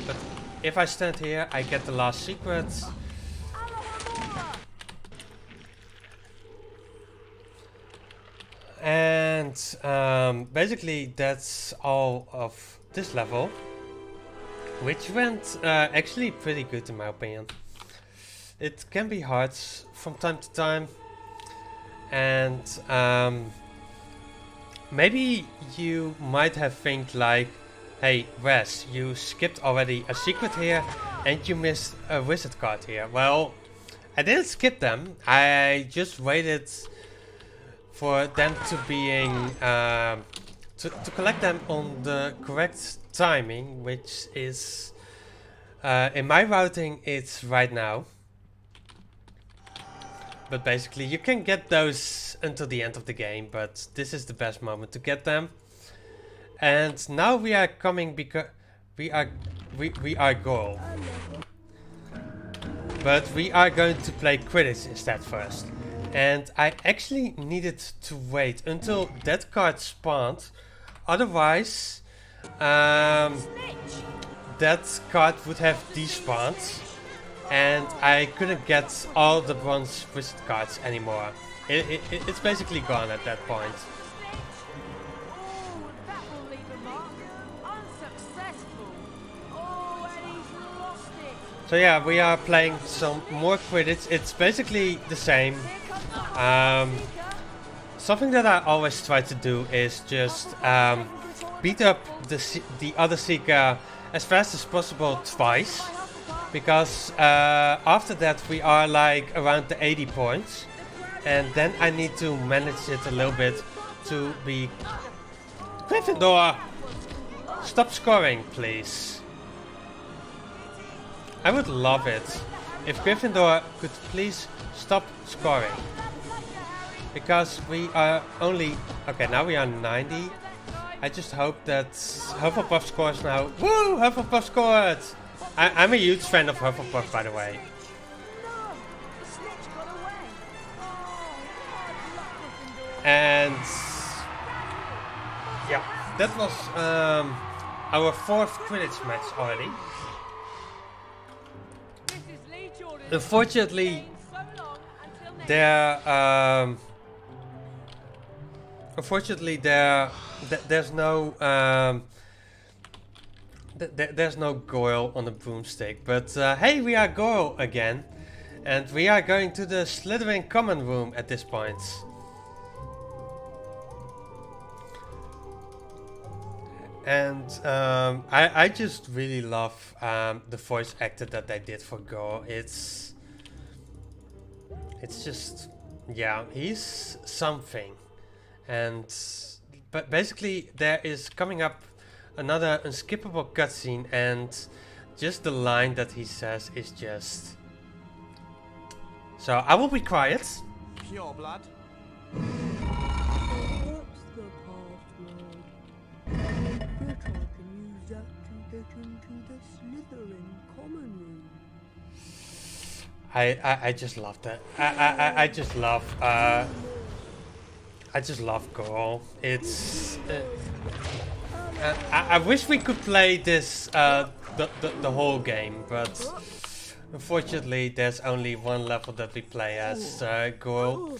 But if I stand here, I get the last secret. And basically that's all of this level, which went actually pretty good in my opinion. It can be hard from time to time, and maybe you might have think like, hey Wes, you skipped already a secret here and you missed a wizard card here. Well, I didn't skip them, I just waited for them to being to collect them on the correct timing, which is in my routing it's right now. But basically you can get those until the end of the game, but this is the best moment to get them. And now we are coming because we are goal. But we are going to play Quidditch instead first. And I actually needed to wait until that card spawned. Otherwise, that card would have despawned. And I couldn't get all the bronze wizard cards anymore. It's basically gone at that point. Oh, that will leave a mark. Unsuccessful. Oh, and he's lost it. So yeah, we are playing some more Quidditch. It's basically the same. Something that I always try to do is just beat up the other Seeker as fast as possible twice. Because after that we are like around the 80 points. And then I need to manage it a little bit to be... Gryffindor! Stop scoring, please. I would love it if Gryffindor could please stop scoring. Because we are only... Okay, now we are 90. I just hope that Hufflepuff scores now. Woo! Hufflepuff scored! I'm a huge fan of Hufflepuff, by the way. And yeah, that was our fourth Quidditch match already. Unfortunately, there's no Goyle on the broomstick, but hey, we are Goyle again, and we are going to the Slytherin common room at this point. And I just really love the voice actor that they did for Goyle. It's just, yeah, he's something. And but basically there is coming up another unskippable cutscene, and just the line that he says is just... So I will be quiet. Pure blood. What's the password? I bet I can use that to get into the Slytherin common room. I just love that. I just love Goyle. It's... I wish we could play this the whole game, but Unfortunately, there's only one level that we play as Goyle.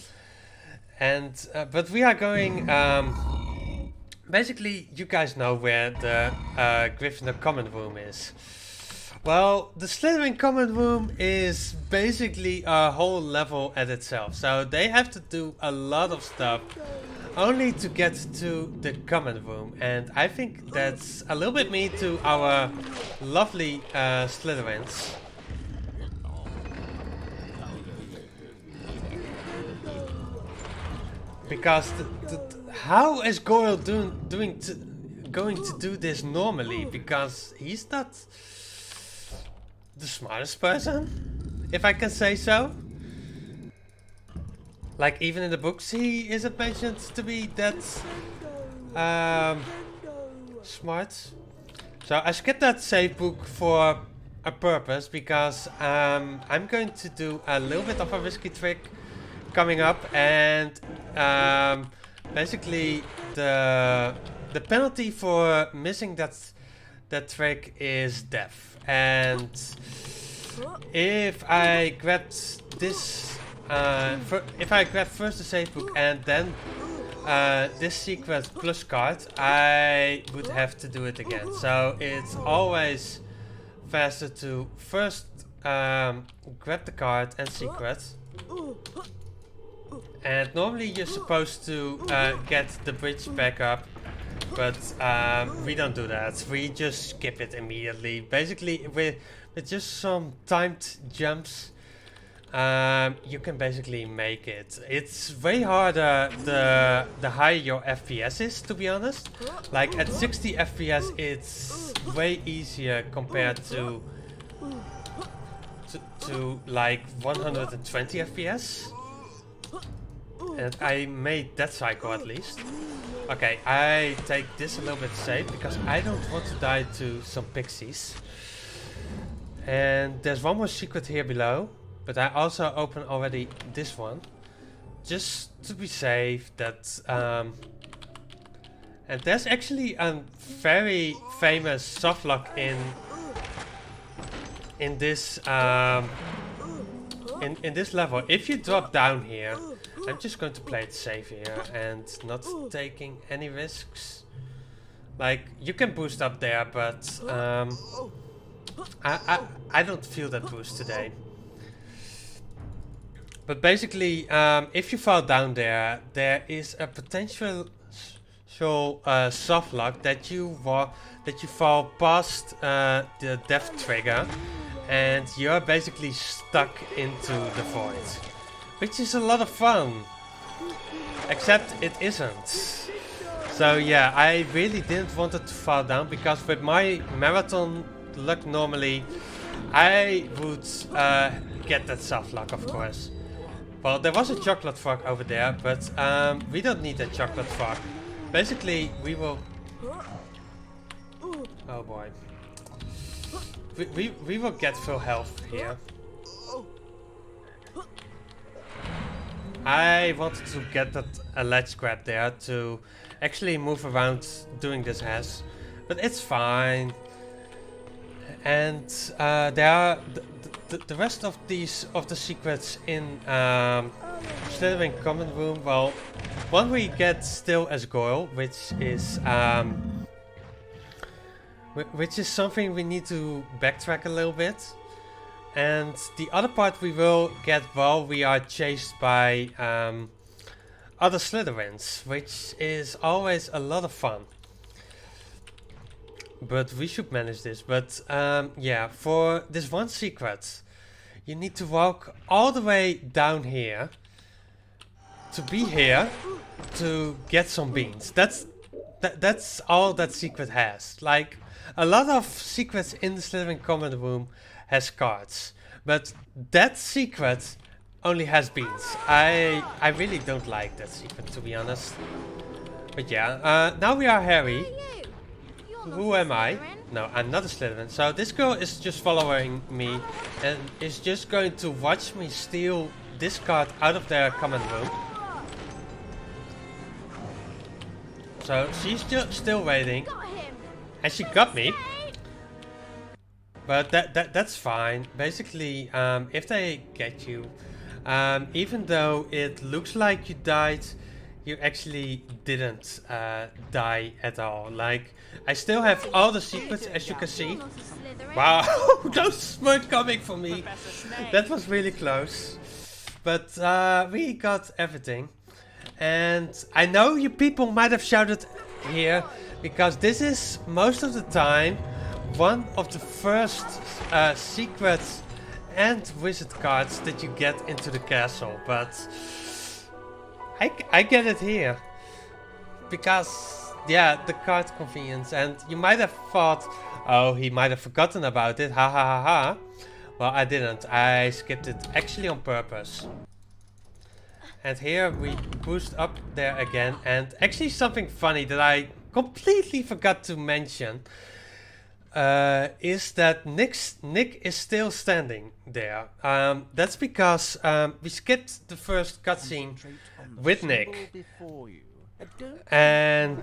And but we are going. Basically, you guys know where the Gryffindor common room is. Well, the Slytherin common room is basically a whole level at itself. So they have to do a lot of stuff only to get to the common room. And I think that's a little bit mean to our lovely Slytherins. Because how is Goyle going to do this normally? Because he's not the smartest person, if I can say so. Like even in the books, he isn't mentioned to be that smart. So I skipped that save book for a purpose because I'm going to do a little bit of a risky trick coming up, and basically the penalty for missing that trick is death. And if I grabbed this, if I grab first the save book and then this secret plus card, I would have to do it again. So it's always faster to first grab the card and secret. And normally you're supposed to get the bridge back up, but we don't do that. We just skip it immediately. Basically, with just some timed jumps, you can basically make it. It's way harder the higher your FPS is, to be honest. Like at 60 FPS, it's way easier compared to like 120 FPS. And I made that cycle at least. Okay, I take this a little bit safe because I don't want to die to some pixies. And there's one more secret here below, but I also opened already this one, just to be safe. That and there's actually a very famous softlock in this in this level. If you drop down here, I'm just going to play it safe here and not taking any risks. Like, you can boost up there, but I don't feel that boost today. But basically, if you fall down there, there is a potential soft lock that you fall past the death trigger, and you're basically stuck into the void. Which is a lot of fun, except it isn't. So yeah, I really didn't want it to fall down, because with my marathon luck normally, I would get that soft lock, of course. Well, there was a chocolate frog over there, but we don't need a chocolate frog. Basically, we will... Oh boy. We will get full health here. I wanted to get that ledge grab there to actually move around doing this has, but it's fine. And there are the rest of the secrets in Slytherin common room. Well, one we get still as Goyle, which is something we need to backtrack a little bit. And the other part we will get while we are chased by other Slytherins, which is always a lot of fun. But we should manage this. But yeah, for this one secret, you need to walk all the way down here to be here to get some beans. That's all that secret has. Like, a lot of secrets in the Slytherin common room has cards, but that secret only has beans. I really don't like that secret, to be honest. But yeah, now we are Harry. Hey, you. Who am I? No, I'm not a Slytherin. So this girl is just following me and is just going to watch me steal this card out of their common room. So she's just still waiting. Got him. And she got me. But that's fine. Basically, if they get you, even though it looks like you died, you actually didn't die at all. Like, I still have all the secrets, as you can see. Wow, no smoke coming for me. That was really close. But we got everything. And I know you people might have shouted here, because this is most of the time one of the first secrets and wizard cards that you get into the castle. But I get it here. Because, yeah, the card convenience. And you might have thought, oh, he might have forgotten about it. Ha ha ha ha. Well, I didn't. I skipped it actually on purpose. And here we boost up there again. And actually something funny that I completely forgot to mention is that Nick is still standing there. That's because we skipped the first cutscene with Nick. And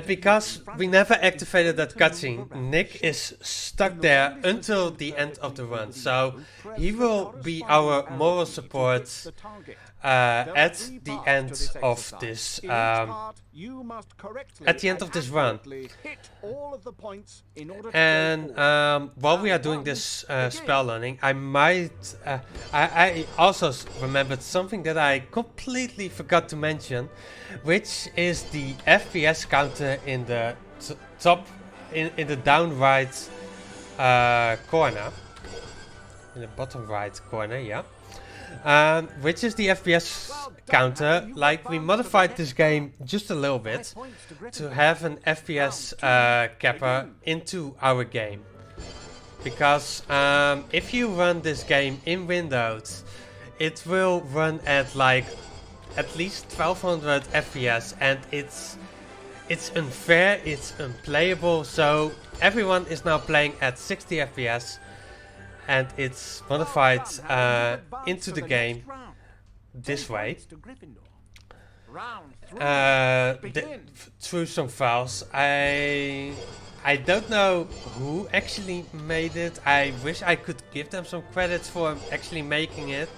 because we never activated that cutscene, Nick is stuck there until the end of the run. So he will be our moral support at the end of this run. And while we are doing this spell learning, I also remembered something that I completely forgot to mention, which is the FPS counter in the top, in the down right corner, in the bottom right corner, yeah. Which is the FPS counter. Like, we modified this game just a little bit to have an FPS capper into our game. Because if you run this game in Windows, it will run at like at least 1200 FPS, and it's unfair, it's unplayable. So everyone is now playing at 60 FPS. And it's modified into the game this way. Through some files. I don't know who actually made it. I wish I could give them some credits for actually making it.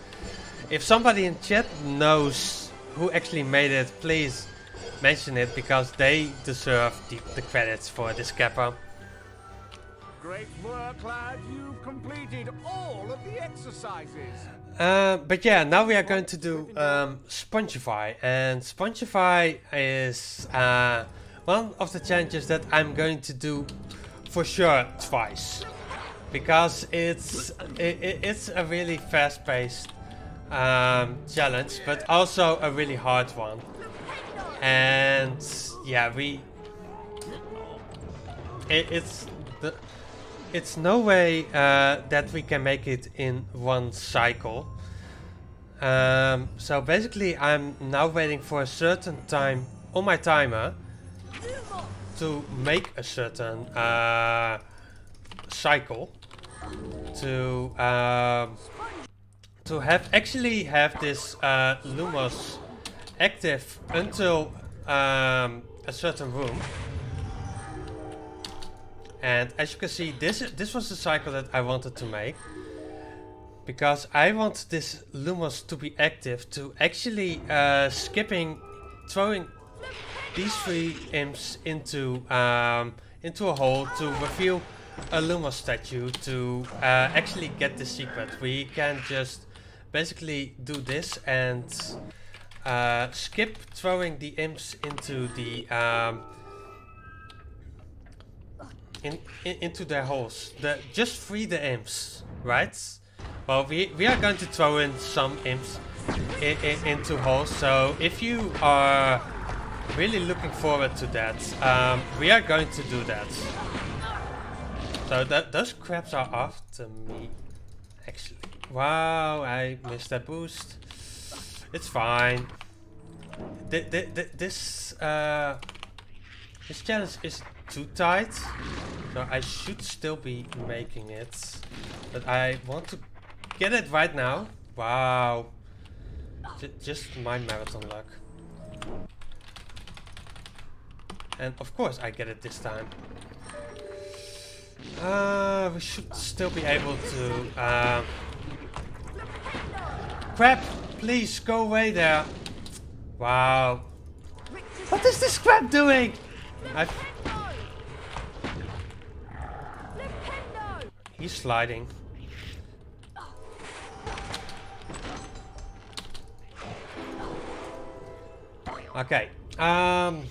If somebody in chat knows who actually made it, please mention it, because they deserve the credits for this capper. Great work, lad. You've completed all of the exercises. But yeah, now we are going to do Spongify. And Spongify is one of the challenges that I'm going to do for sure twice. Because it's a really fast-paced challenge, but also a really hard one. And yeah, it's no way that we can make it in one cycle. So basically I'm now waiting for a certain time on my timer to make a certain cycle to actually have this Lumos active until a certain room. And as you can see, this was the cycle that I wanted to make, because I want this Lumos to be active to actually throwing these three imps into a hole to reveal a Lumos statue to actually get the secret. We can just basically do this and skip throwing the imps into the into their holes. Just free the imps, right? Well, we are going to throw in some imps into holes. So if you are really looking forward to that, we are going to do that. So those crabs are after me, actually. Wow, I missed that boost. It's fine. This challenge is too tight, so I should still be making it, but I want to get it right now. Wow, just my marathon luck. And of course I get it this time. We should still be able to. Crap! Please go away there. Wow. What is this crab doing? He's sliding. Okay. Well,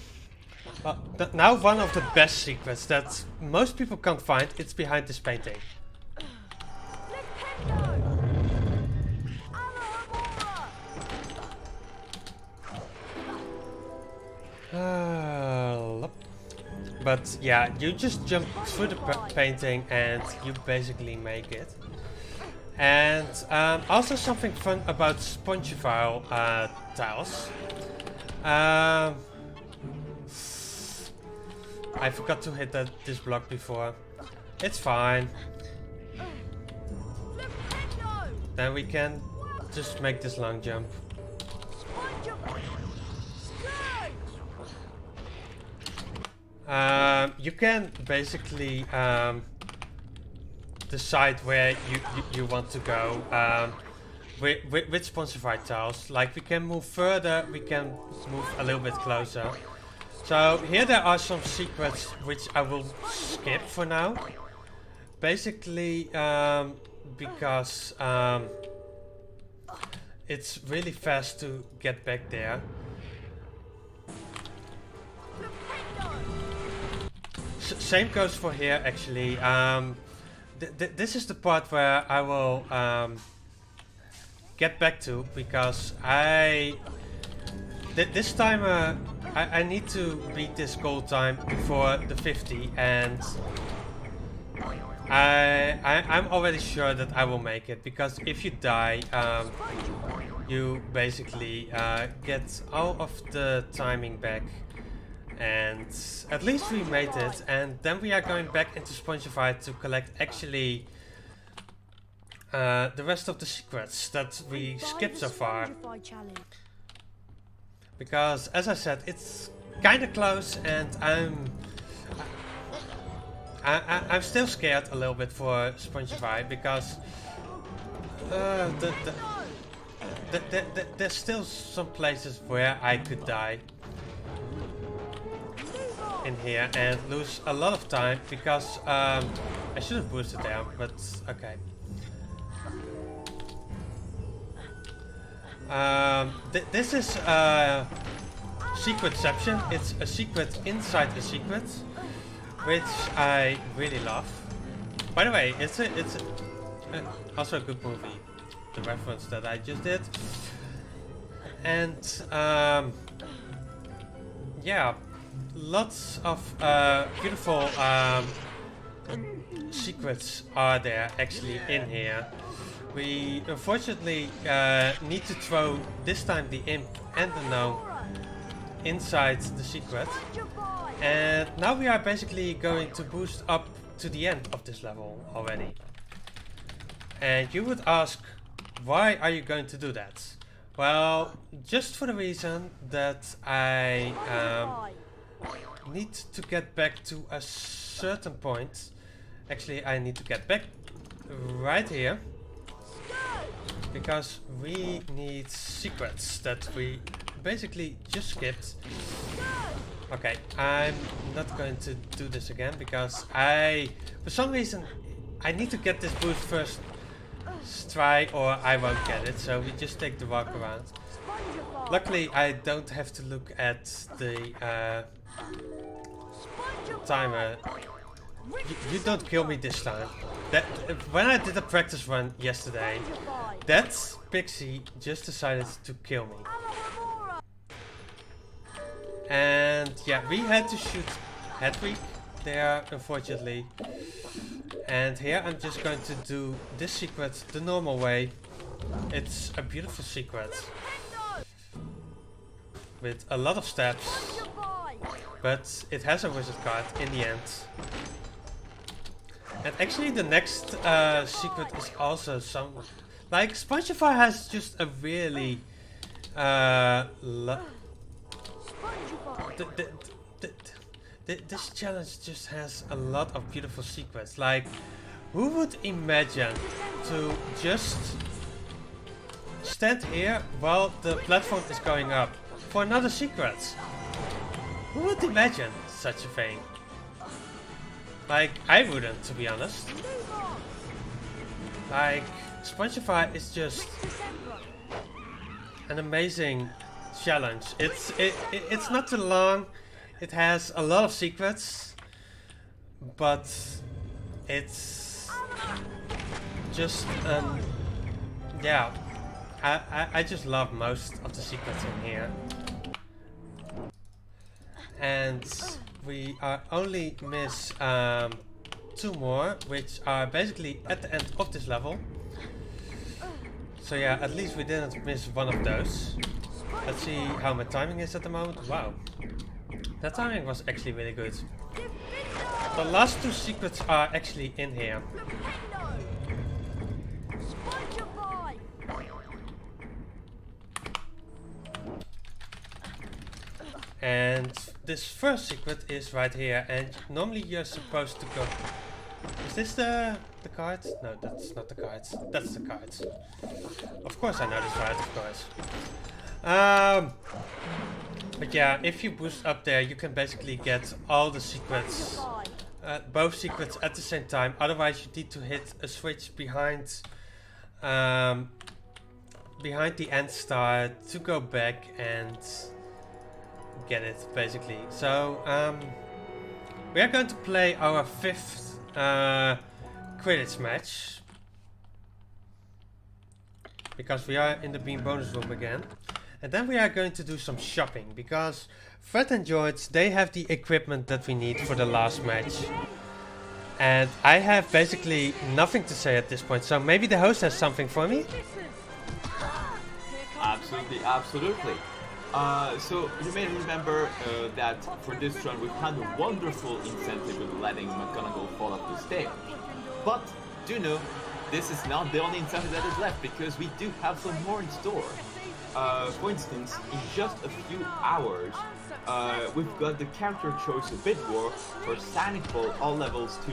now one of the best secrets that most people can't find. It's behind this painting. But yeah, you just jump through the painting and you basically make it. And also something fun about Spongefile tiles. I forgot to hit this block before. It's fine. Then we can just make this long jump. You can basically decide where you want to go with sponsored tiles. Like we can move further, we can move a little bit closer. So here there are some secrets which I will skip for now. Basically because it's really fast to get back there. Same goes for here actually. This is the part where I will get back to, because this timer I need to beat this goal time before the 50, and I'm already sure that I will make it, because if you die you basically get all of the timing back. And at least we made it, and then we are going back into Spongefy to collect actually the rest of the secrets that we skipped so far. Because as I said, it's kind of close, and I'm still scared a little bit for Spongefy, because there's still some places where I could die in here and lose a lot of time, because I should have boosted there, but okay. This is Secretception. It's a secret inside a secret, which I really love. By the way, it's also a good movie, the reference that I just did. And yeah, lots of beautiful secrets are there actually in here. We unfortunately need to throw this time the imp and the gnome inside the secret. And now we are basically going to boost up to the end of this level already. And you would ask, why are you going to do that? Well, just for the reason that I need to get back to a certain point. Actually, I need to get back right here, because we need secrets that we basically just skipped. Okay, I'm not going to do this again, because for some reason, I need to get this boost first try, or I won't get it. So we just take the walk around. Luckily, I don't have to look at the timer. You don't kill me this time. When I did a practice run yesterday, that pixie just decided to kill me. And yeah, we had to shoot Hedwig there, unfortunately. And here I'm just going to do this secret the normal way. It's a beautiful secret with a lot of steps, but it has a wizard card in the end. And actually the next secret is also some... Like, Spongefy has just a really... This challenge just has a lot of beautiful secrets. Like, who would imagine to just stand here while the platform is going up for another secret? Who would imagine such a thing? Like, I wouldn't, to be honest. Like, Spongify is just an amazing challenge. It's not too long. It has a lot of secrets, but it's just yeah. I just love most of the secrets in here, and we are only miss 2 more, which are basically at the end of this level. So yeah, at least we didn't miss one of those. Let's see how my timing is at the moment. Wow, that timing was actually really good. The last 2 secrets are actually in here. And this first secret is right here, and normally you're supposed to go... Is this the cards? No, that's not the cards. That's the cards. Of course I know this right, of course. But yeah, if you boost up there, you can basically get all the secrets, both secrets at the same time. Otherwise you need to hit a switch behind the end star to go back and get it, basically. So we are going to play our 5th Quidditch match, because we are in the Beam bonus room again. And then we are going to do some shopping, because Fred and George, they have the equipment that we need for the last match. And I have basically nothing to say at this point, so maybe the host has something for me? Absolutely, absolutely. So you may remember that for this run we had a wonderful incentive with letting McGonagall fall off the stage. But do know, this is not the only incentive that is left, because we do have some more in store. For instance, in just a few hours, we've got the character choice bid war for Sonic Ball all levels 2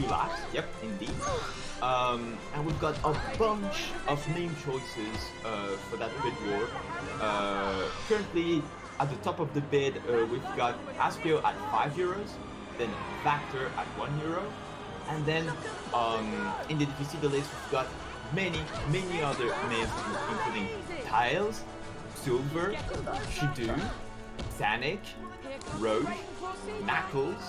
laps. Yep, indeed. And we've got a bunch of name choices for that bid war. Currently, at the top of the bid, we've got Aspio at €5, then Vector at €1, and then in the if you see the list, we've got many other names, including Tiles, Silver, Shidu, Sanic, Rogue, Knuckles,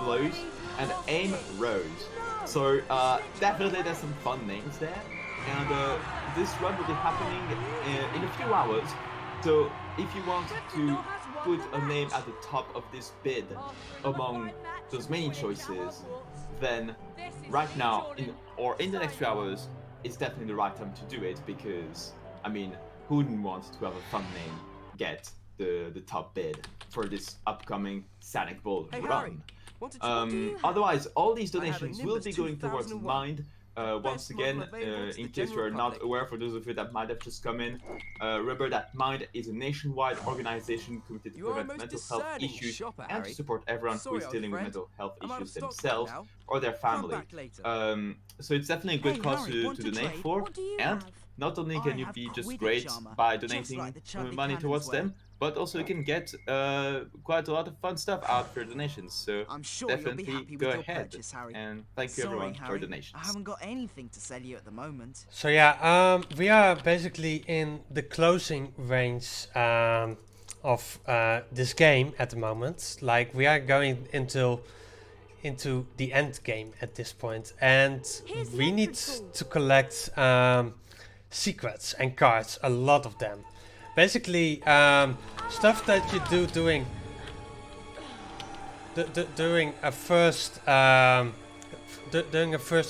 Blows, and Aim Rose. So definitely there's some fun names there, and this run will be happening in a few hours. So if you want to put a name at the top of this bid among those many choices, then right now in the next few hours, it's definitely the right time to do it, because I mean, who wouldn't want to have a fun name get the top bid for this upcoming Sonic Ball run? Otherwise, all these donations will be going towards Mind. Once again, in case you are not aware, for those of you that might have just come in, remember that Mind is a nationwide organization committed to prevent mental health issues and to support everyone who is dealing with mental health issues themselves or their family. So it's definitely a good cause to donate for, and not only can you be just great by donating money towards them, but also you can get quite a lot of fun stuff out for donations. So definitely go ahead, and thank you everyone for donations. I haven't got anything to sell you at the moment. So yeah, we are basically in the closing range of this game at the moment. Like, we are going into the end game at this point, and we need to collect secrets and cards, a lot of them. Basically, stuff that you do during a first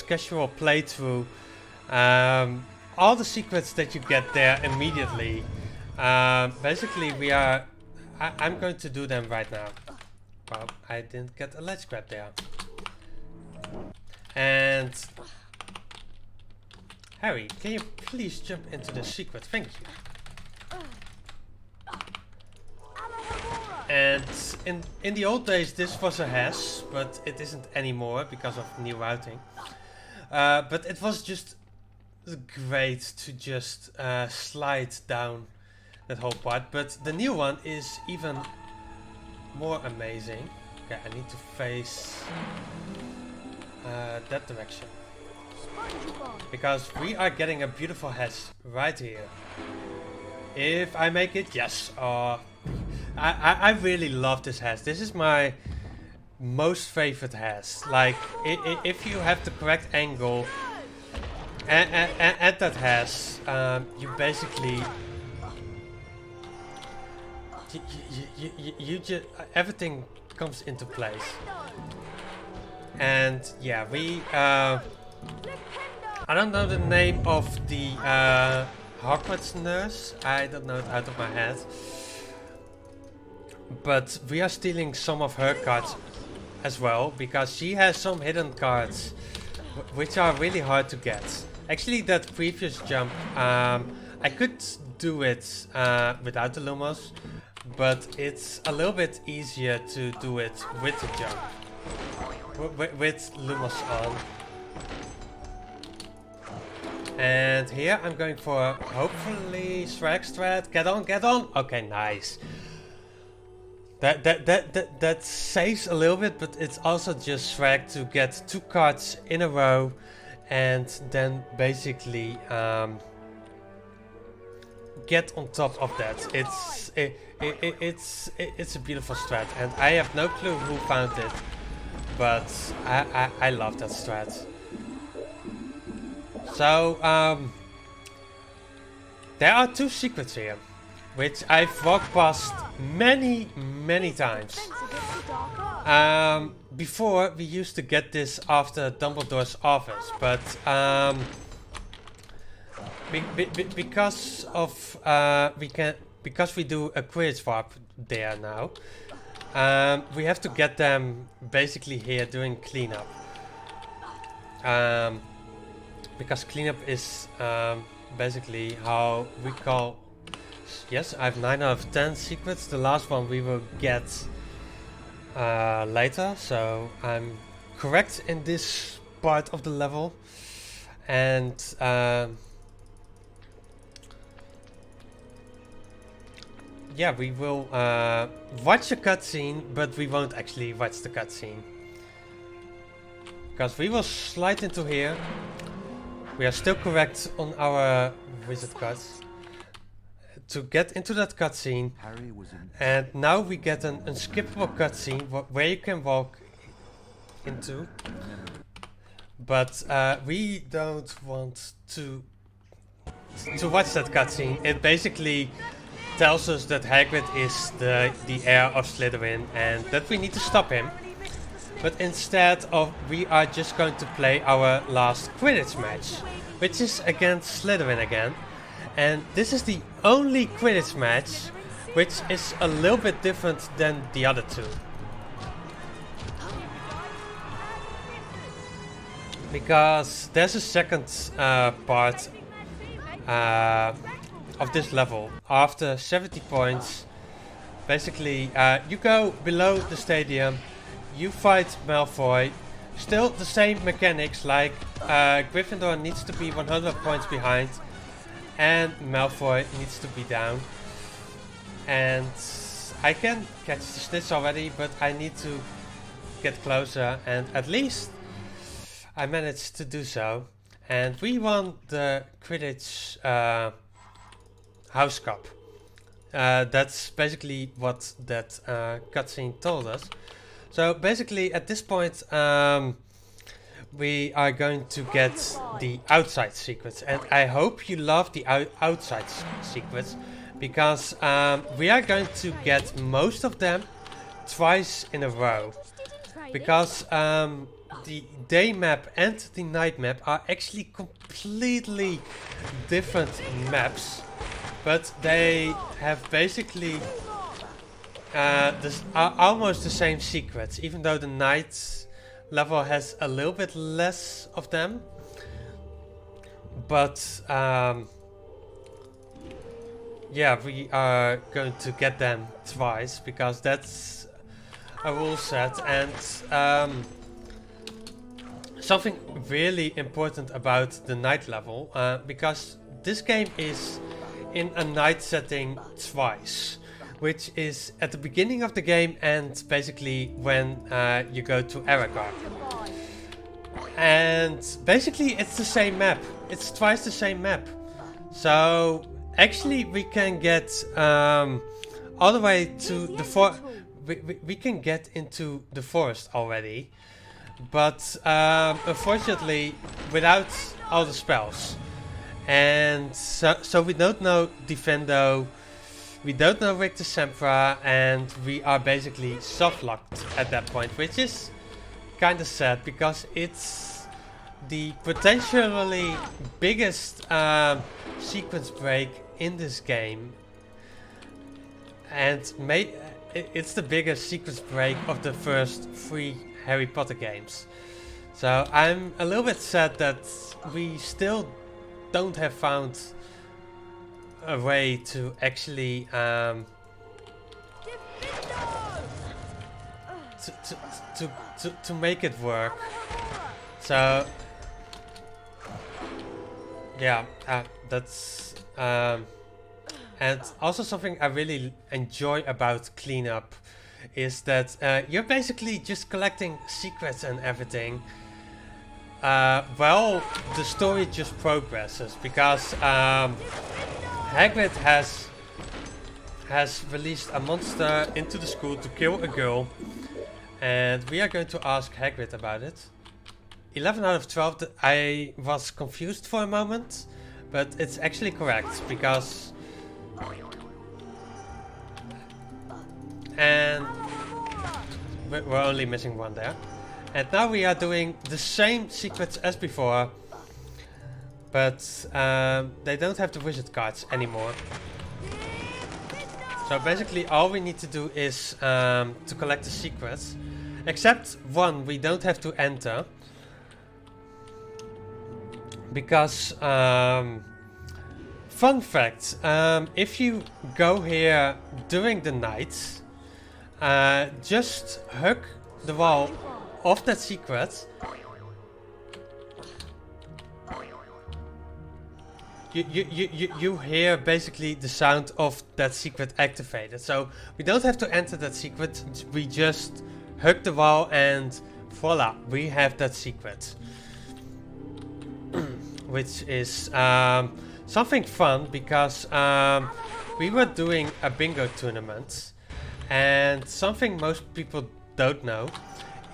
casual playthrough. All the secrets that you get there immediately. Basically, I'm going to do them right now. Wow, I didn't get a ledge grab there. And Harry, can you please jump into the secret? Thank you. And in the old days this was a hash, but it isn't anymore because of new routing. But it was just great to just slide down that whole part. But the new one is even more amazing. Okay, I need to face that direction. Because we are getting a beautiful hash right here. If I make it, yes. I really love this hash. This is my most favorite hash. Like, if you have the correct angle at that hash, you basically you just everything comes into place. And yeah, we I don't know the name of the Hogwarts nurse. I don't know it out of my head. But we are stealing some of her cards as well, because she has some hidden cards which are really hard to get. Actually, that previous jump, I could do it without the Lumos, but it's a little bit easier to do it with the jump, with Lumos on. And here I'm going for hopefully Shrek strat. Get on, get on. Okay, nice. That saves a little bit, but it's also just Shrek to get 2 cards in a row, and then basically get on top of that. It's a beautiful strat, and I have no clue who found it, but I love that strat. So there are 2 secrets here, which I've walked past many times. Before we used to get this after Dumbledore's office, but because of because we do a quiz swap there now, we have to get them basically here doing cleanup. Because cleanup is basically how we call. Yes, I have 9 out of 10 secrets. The last one we will get later, so I'm correct in this part of the level. And yeah, we will watch a cutscene, but we won't actually watch the cutscene, because we will slide into here. We are still correct on our wizard cards to get into that cutscene, and now we get an unskippable cutscene where you can walk into, but we don't want to watch that cutscene. It basically tells us that Hagrid is the heir of Slytherin and that we need to stop him. But instead of, we are just going to play our last Quidditch match, which is against Slytherin again. And this is the only Quidditch match which is a little bit different than the other 2. Because there's a second part of this level. After 70 points, basically you go below the stadium, you fight Malfoy. Still the same mechanics, like Gryffindor needs to be 100 points behind and Malfoy needs to be down. And I can catch the snitch already, but I need to get closer, and at least I managed to do so. And we won the Quidditch House Cup. That's basically what that cutscene told us. So basically at this point we are going to get the outside secrets, and I hope you love the outside secrets, because we are going to get most of them twice in a row, because the day map and the night map are actually completely different maps, but they have basically almost the same secrets, even though the night level has a little bit less of them. But yeah, we are going to get them twice because that's a rule set. And something really important about the night level, because this game is in a night setting twice, which is at the beginning of the game and basically when you go to Aragorn. And basically it's the same map. It's twice the same map. So actually we can get all the way to the forest. We can get into the forest already. But unfortunately without all the spells. And so we don't know Defendo, we don't know Richter Sempra, and we are basically soft locked at that point, which is kind of sad because it's the potentially biggest sequence break in this game, and it's the biggest sequence break of the first 3 Harry Potter games. So I'm a little bit sad that we still don't have found a way to actually to make it work. So yeah, that's and also something I really enjoy about cleanup is that you're basically just collecting secrets and everything. Well, the story just progresses because Hagrid has released a monster into the school to kill a girl, and we are going to ask Hagrid about it. 11 out of 12. I was confused for a moment, but it's actually correct because. And we're only missing 1 there. And now we are doing the same secrets as before, but they don't have the wizard cards anymore. So basically all we need to do is to collect the secrets, except one we don't have to enter, because fun fact, if you go here during the night, just hug the wall of that secret, you hear basically the sound of that secret activated. So we don't have to enter that secret, we just hug the wall and voila, we have that secret. Which is something fun because we were doing a bingo tournament, and something most people don't know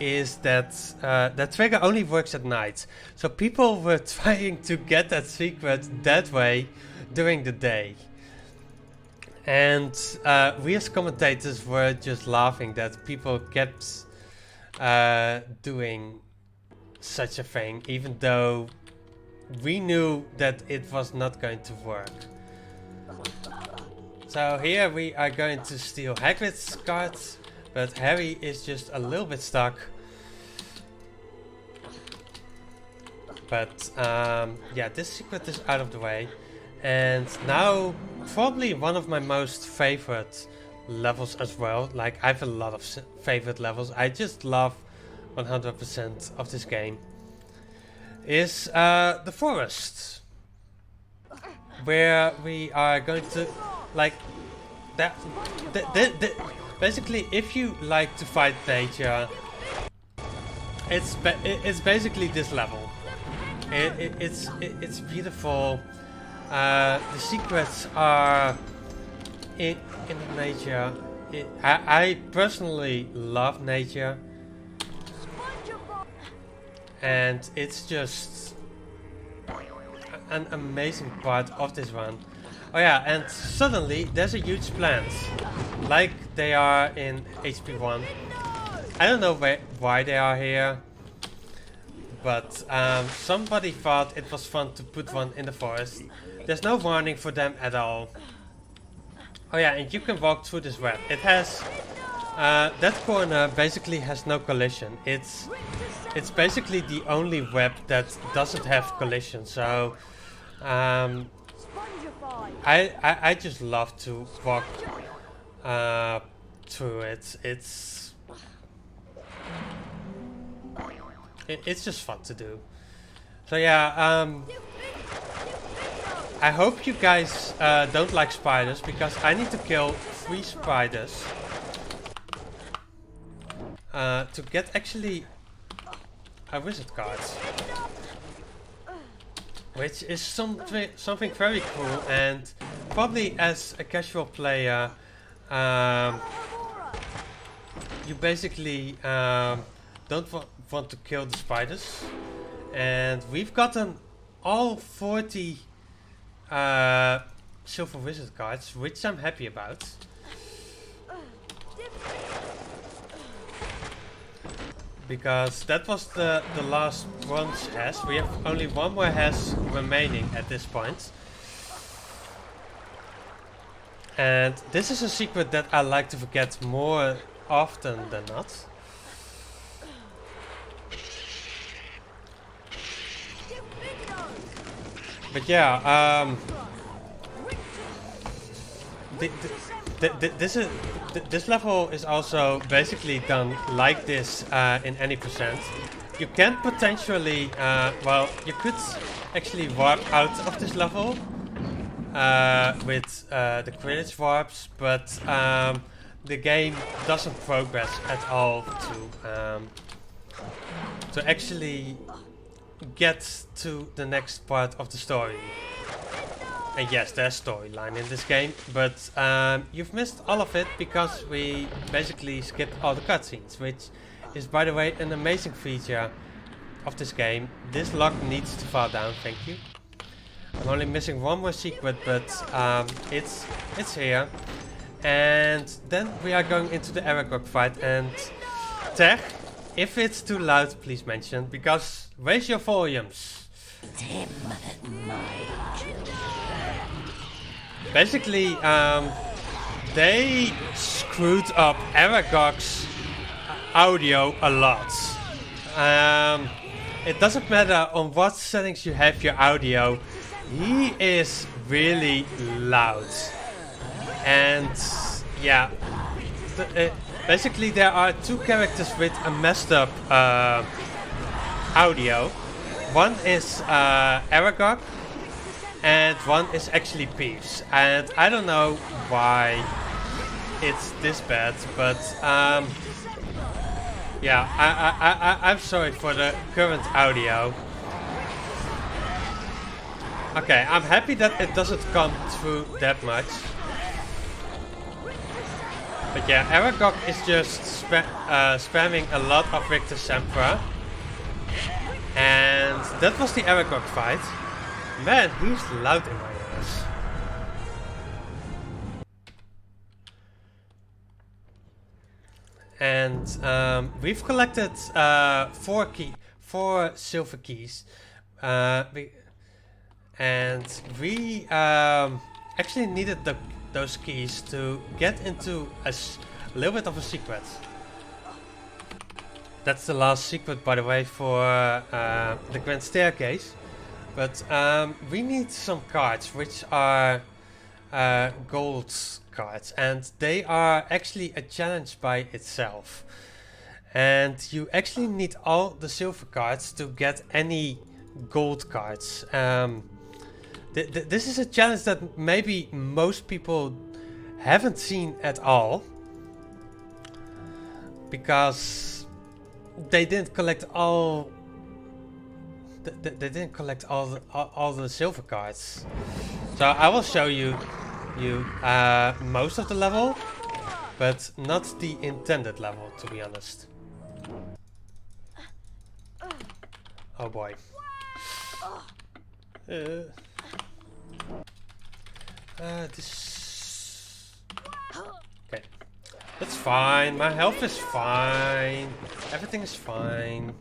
is that that trigger only works at night. So people were trying to get that secret that way during the day. And we as commentators were just laughing that people kept doing such a thing, even though we knew that it was not going to work. So here we are going to steal Hagrid's cards, but Harry is just a little bit stuck. But yeah, this secret is out of the way. And now probably one of my most favorite levels as well. Like, I have a lot of favorite levels. I just love 100% of this game. Is the forest, where we are going to, like, that basically, if you like to fight nature, it's basically this level. It's beautiful. The secrets are in the nature. I personally love nature. And it's just an amazing part of this run. Oh yeah, and suddenly there's a huge plant, like they are in HP 1. I don't know why they are here, but somebody thought it was fun to put one in the forest. There's no warning for them at all. Oh yeah, and you can walk through this web. It has that corner basically has no collision. It's basically the only web that doesn't have collision. So I just love to walk through it. It's just fun to do. So yeah, I hope you guys don't like spiders, because I need to kill 3 spiders to get actually a wizard card, which is something very cool. And probably as a casual player, you basically don't want to kill the spiders. And we've gotten all 40 silver wizard cards, which I'm happy about. Because that was the last bronze hash. We have only one more hash remaining at this point. And this is a secret that I like to forget more often than not. But yeah, this level is also basically done like this in any percent. You can potentially, well, you could actually warp out of this level with the Quidditch warps, but the game doesn't progress at all to actually get to the next part of the story. And yes, there's storyline in this game, but you've missed all of it because we basically skipped all the cutscenes, which is, by the way, an amazing feature of this game. This lock needs to fall down, thank you. I'm only missing one more secret, but it's here. And then we are going into the Aragog fight, and Tech, if it's too loud, please mention, because raise your volumes. Tim, my children. Basically, they screwed up Aragog's audio a lot. It doesn't matter on what settings you have your audio, he is really loud. And yeah, basically there are 2 characters with a messed up audio. One is Aragog, and one is actually Peeves. And I don't know why it's this bad, but yeah, I'm sorry for the current audio. Okay, I'm happy that it doesn't come through that much. But yeah, Aragog is just spamming a lot of Victor Sempra. And that was the Aragog fight. Man, he's loud in my ears. And we've collected 4 silver keys. And we actually needed those keys to get into a little bit of a secret. That's the last secret, by the way, for the Grand Staircase. But we need some cards, which are gold cards. And they are actually a challenge by itself. And you actually need all the silver cards to get any gold cards. This is a challenge that maybe most people haven't seen at all. Because they didn't collect all. They didn't collect all the silver cards. So I will show you most of the level, but not the intended level, to be honest. Oh boy. This. Okay. That's fine. My health is fine. Everything is fine.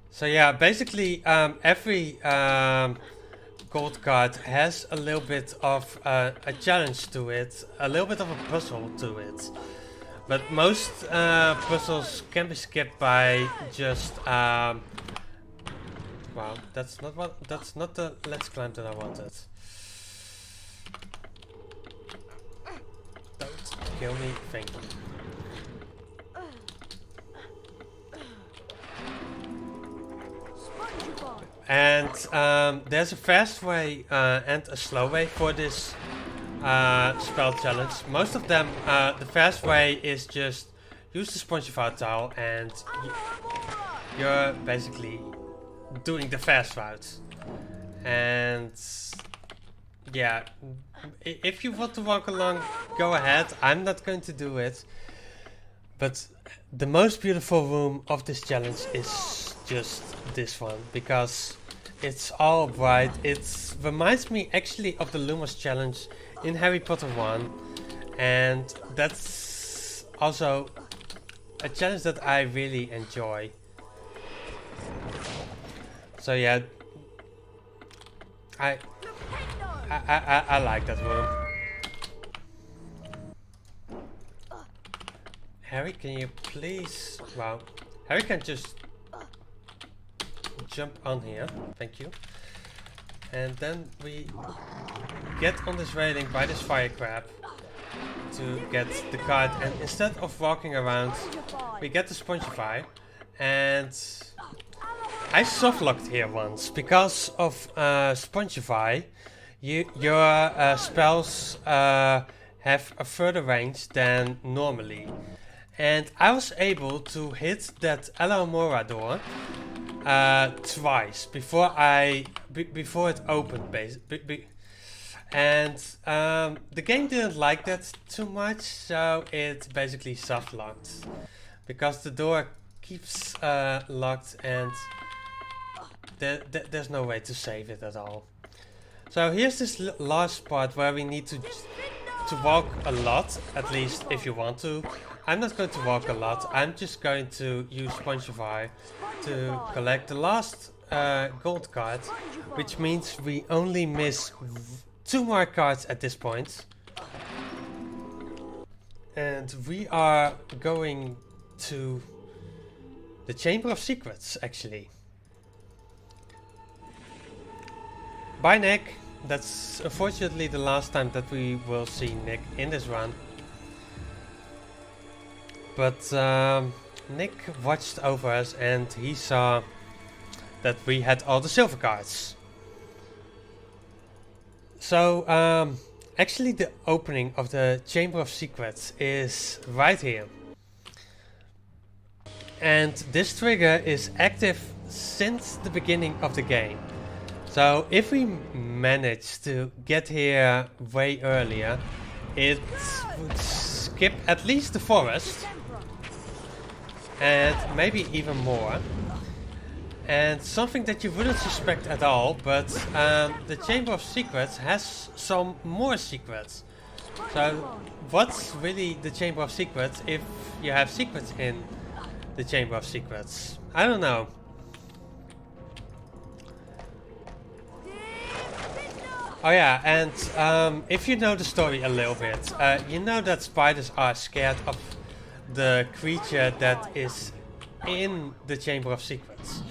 So yeah, basically every gold card has a little bit of a challenge to it, a little bit of a puzzle to it. But most puzzles can be skipped by just Wow, that's not what. That's not the let's climb that I wanted. Don't kill me, thank you. And there's a fast way and a slow way for this spell challenge. Most of them, the fast way is just use the Spongified towel and you're basically doing the fast route. And yeah, if you want to walk along, go ahead. I'm not going to do it. But the most beautiful room of this challenge is just this one, because it's all bright. It reminds me actually of the Lumos challenge in Harry Potter 1, and that's also a challenge that I really enjoy. So yeah, I like that room. Harry, can you please... Wow. Harry can just jump on here. Thank you. And then we get on this railing by this fire crab to get the card. And instead of walking around, we get the Spongify. And I softlocked here once. Because of Spongify, your spells have a further range than normally. And I was able to hit that Alamora door twice before it opened, and the game didn't like that too much, so it basically soft locked because the door keeps locked and there's no way to save it at all. So here's this last part where we need to walk a lot, at least if you want to. I'm not going to walk a lot. I'm just going to use Spongify to collect the last gold card, which means we only miss 2 more cards at this point. And we are going to the Chamber of Secrets, actually. Bye, Nick. That's unfortunately the last time that we will see Nick in this run. But Nick watched over us and he saw that we had all the silver cards. So actually the opening of the Chamber of Secrets is right here. And this trigger is active since the beginning of the game. So if we manage to get here way earlier, it would skip at least the forest. And maybe even more. And something that you wouldn't suspect at all, but the Chamber of Secrets has some more secrets. So what's really the Chamber of Secrets if you have secrets in the Chamber of Secrets? I don't know. Oh yeah, and if you know the story a little bit, you know that spiders are scared of the creature that is in the Chamber of Secrets.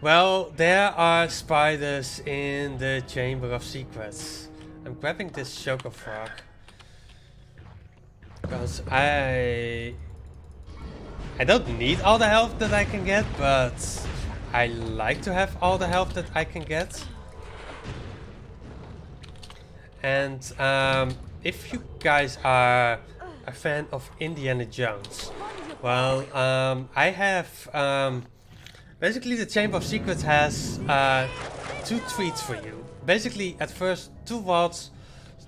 Well, there are spiders in the Chamber of Secrets. I'm grabbing this Choco Frog because I don't need all the health that I can get, but I like to have all the health that I can get. And if you guys are a fan of Indiana Jones, well, I have basically the Chamber of Secrets has 2 treats for you. Basically, at first 2 vaults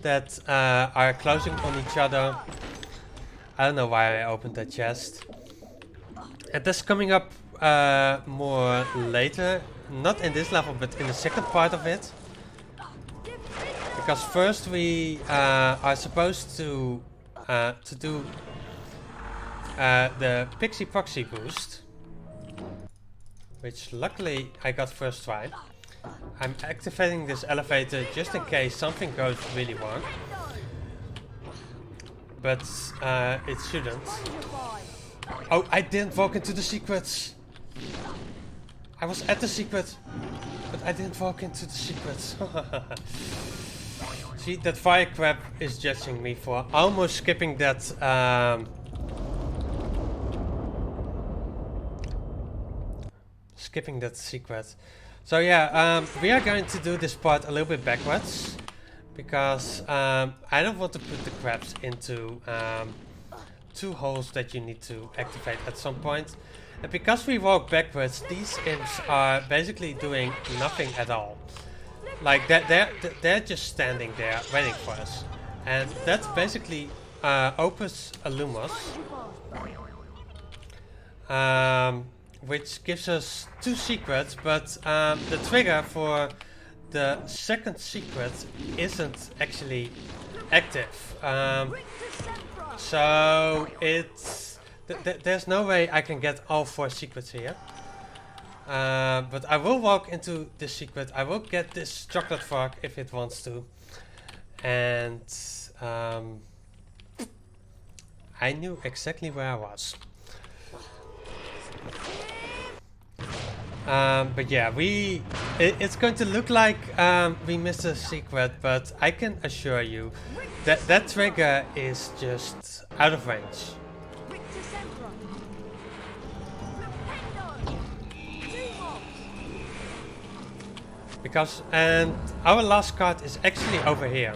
that are closing on each other. I don't know why I opened that chest. And that's coming up more later, not in this level, but in the second part of it. Because first we are supposed to do the Pixie Proxy boost, which luckily I got first try. I'm activating this elevator just in case something goes really wrong, but it shouldn't. Oh, I didn't walk into the secrets. I was at the secret, but I didn't walk into the secret. See, that fire crab is judging me for almost skipping that secret. So yeah, we are going to do this part a little bit backwards because I don't want to put the crabs into 2 holes that you need to activate at some point. And because we walk backwards, these imps are basically doing nothing at all. Like they're just standing there waiting for us, and that basically opens a Lumos, which gives us 2 secrets. But the trigger for the second secret isn't actually active, so it's there's no way I can get all 4 secrets here. But I will walk into this secret. I will get this chocolate fork if it wants to. And I knew exactly where I was. But yeah, it's going to look like we missed a secret, but I can assure you that that trigger is just out of range. Because, and our last card is actually over here.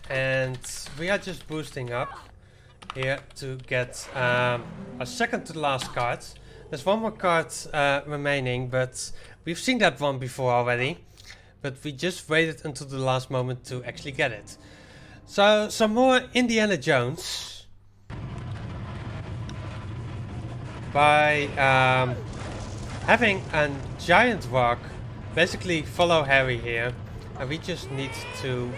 And we are just boosting up here to get a second to the last card. There's 1 more card remaining, but we've seen that one before already. But we just waited until the last moment to actually get it. So, some more Indiana Jones. By having a giant rock basically follow Harry here, and we just need to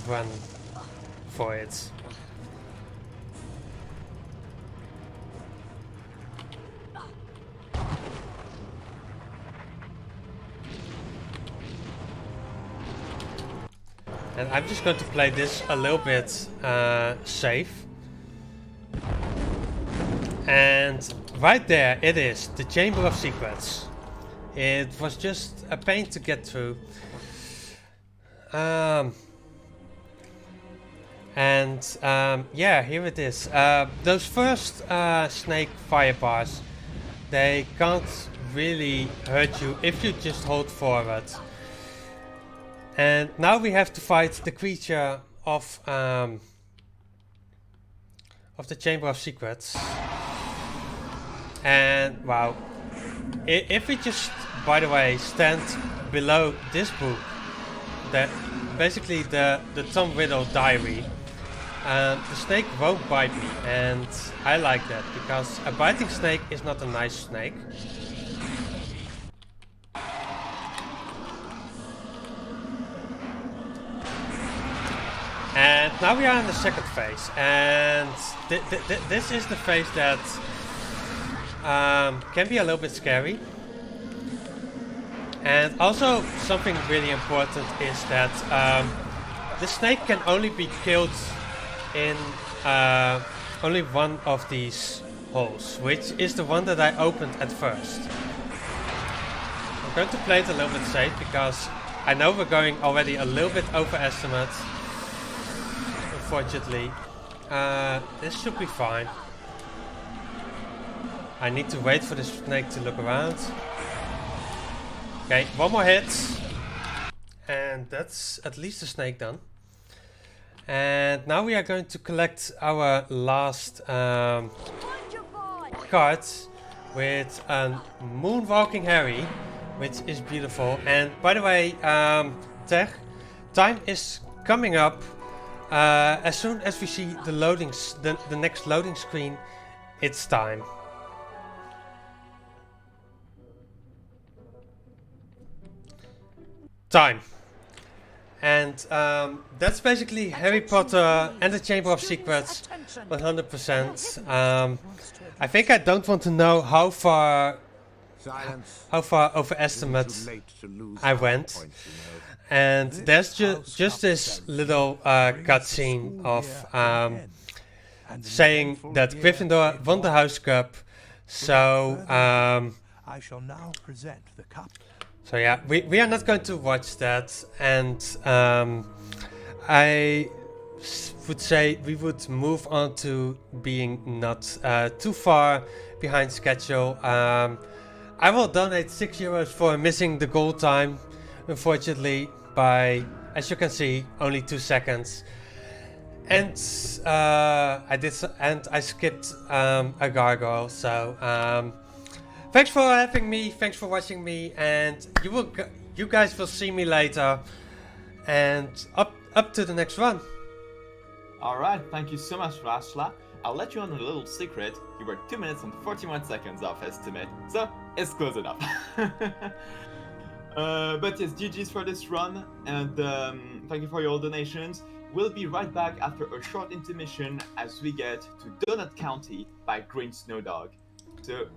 run for it. And I'm just going to play this a little bit safe. And right there it is, the Chamber of Secrets. It was just a pain to get through. Yeah, here it is. Those first snake fire bars, they can't really hurt you if you just hold forward. And now we have to fight the creature of the Chamber of Secrets. And wow, if we just, by the way, stand below this book, that basically the Tom Riddle diary, the snake won't bite me, and I like that because a biting snake is not a nice snake. And now we are in the second phase, and this is the phase that can be a little bit scary. And also something really important is that the snake can only be killed in only one of these holes, which is the one that I opened at first. I'm going to play it a little bit safe because I know we're going already a little bit overestimate. Unfortunately, this should be fine. I need to wait for the snake to look around. Okay, 1 more hit. And that's at least the snake done. And now we are going to collect our last cards with a Moonwalking Harry, which is beautiful. And by the way, Tech, time is coming up. As soon as we see the loadings, the next loading screen, it's time. Time. And that's basically Harry Potter and the Chamber of Secrets 100%. I think I don't want to know how far Silence. how far It isn't overestimate too late to lose I half went. points, you know. And there's House just this upstairs little brings the cutscene school of year to an end, and an saying eventful that year Gryffindor in won the one. House Cup. So Without further ado, I shall now present the cup. so yeah, we are not going to watch that, and I would say we would move on to being not too far behind schedule. I will donate €6 for missing the goal time, unfortunately, by, as you can see, only 2 seconds. And I skipped a gargoyle. So thanks for having me. Thanks for watching me, and you guys will see me later. And up to the next run. Alright, thank you so much, Rasschla. I'll let you on a little secret. You were 2 minutes and 41 seconds off estimate, so it's close enough. But yes, GG's for this run, and thank you for your donations. We'll be right back after a short intermission as we get to Donut County by Green Snow Dog. So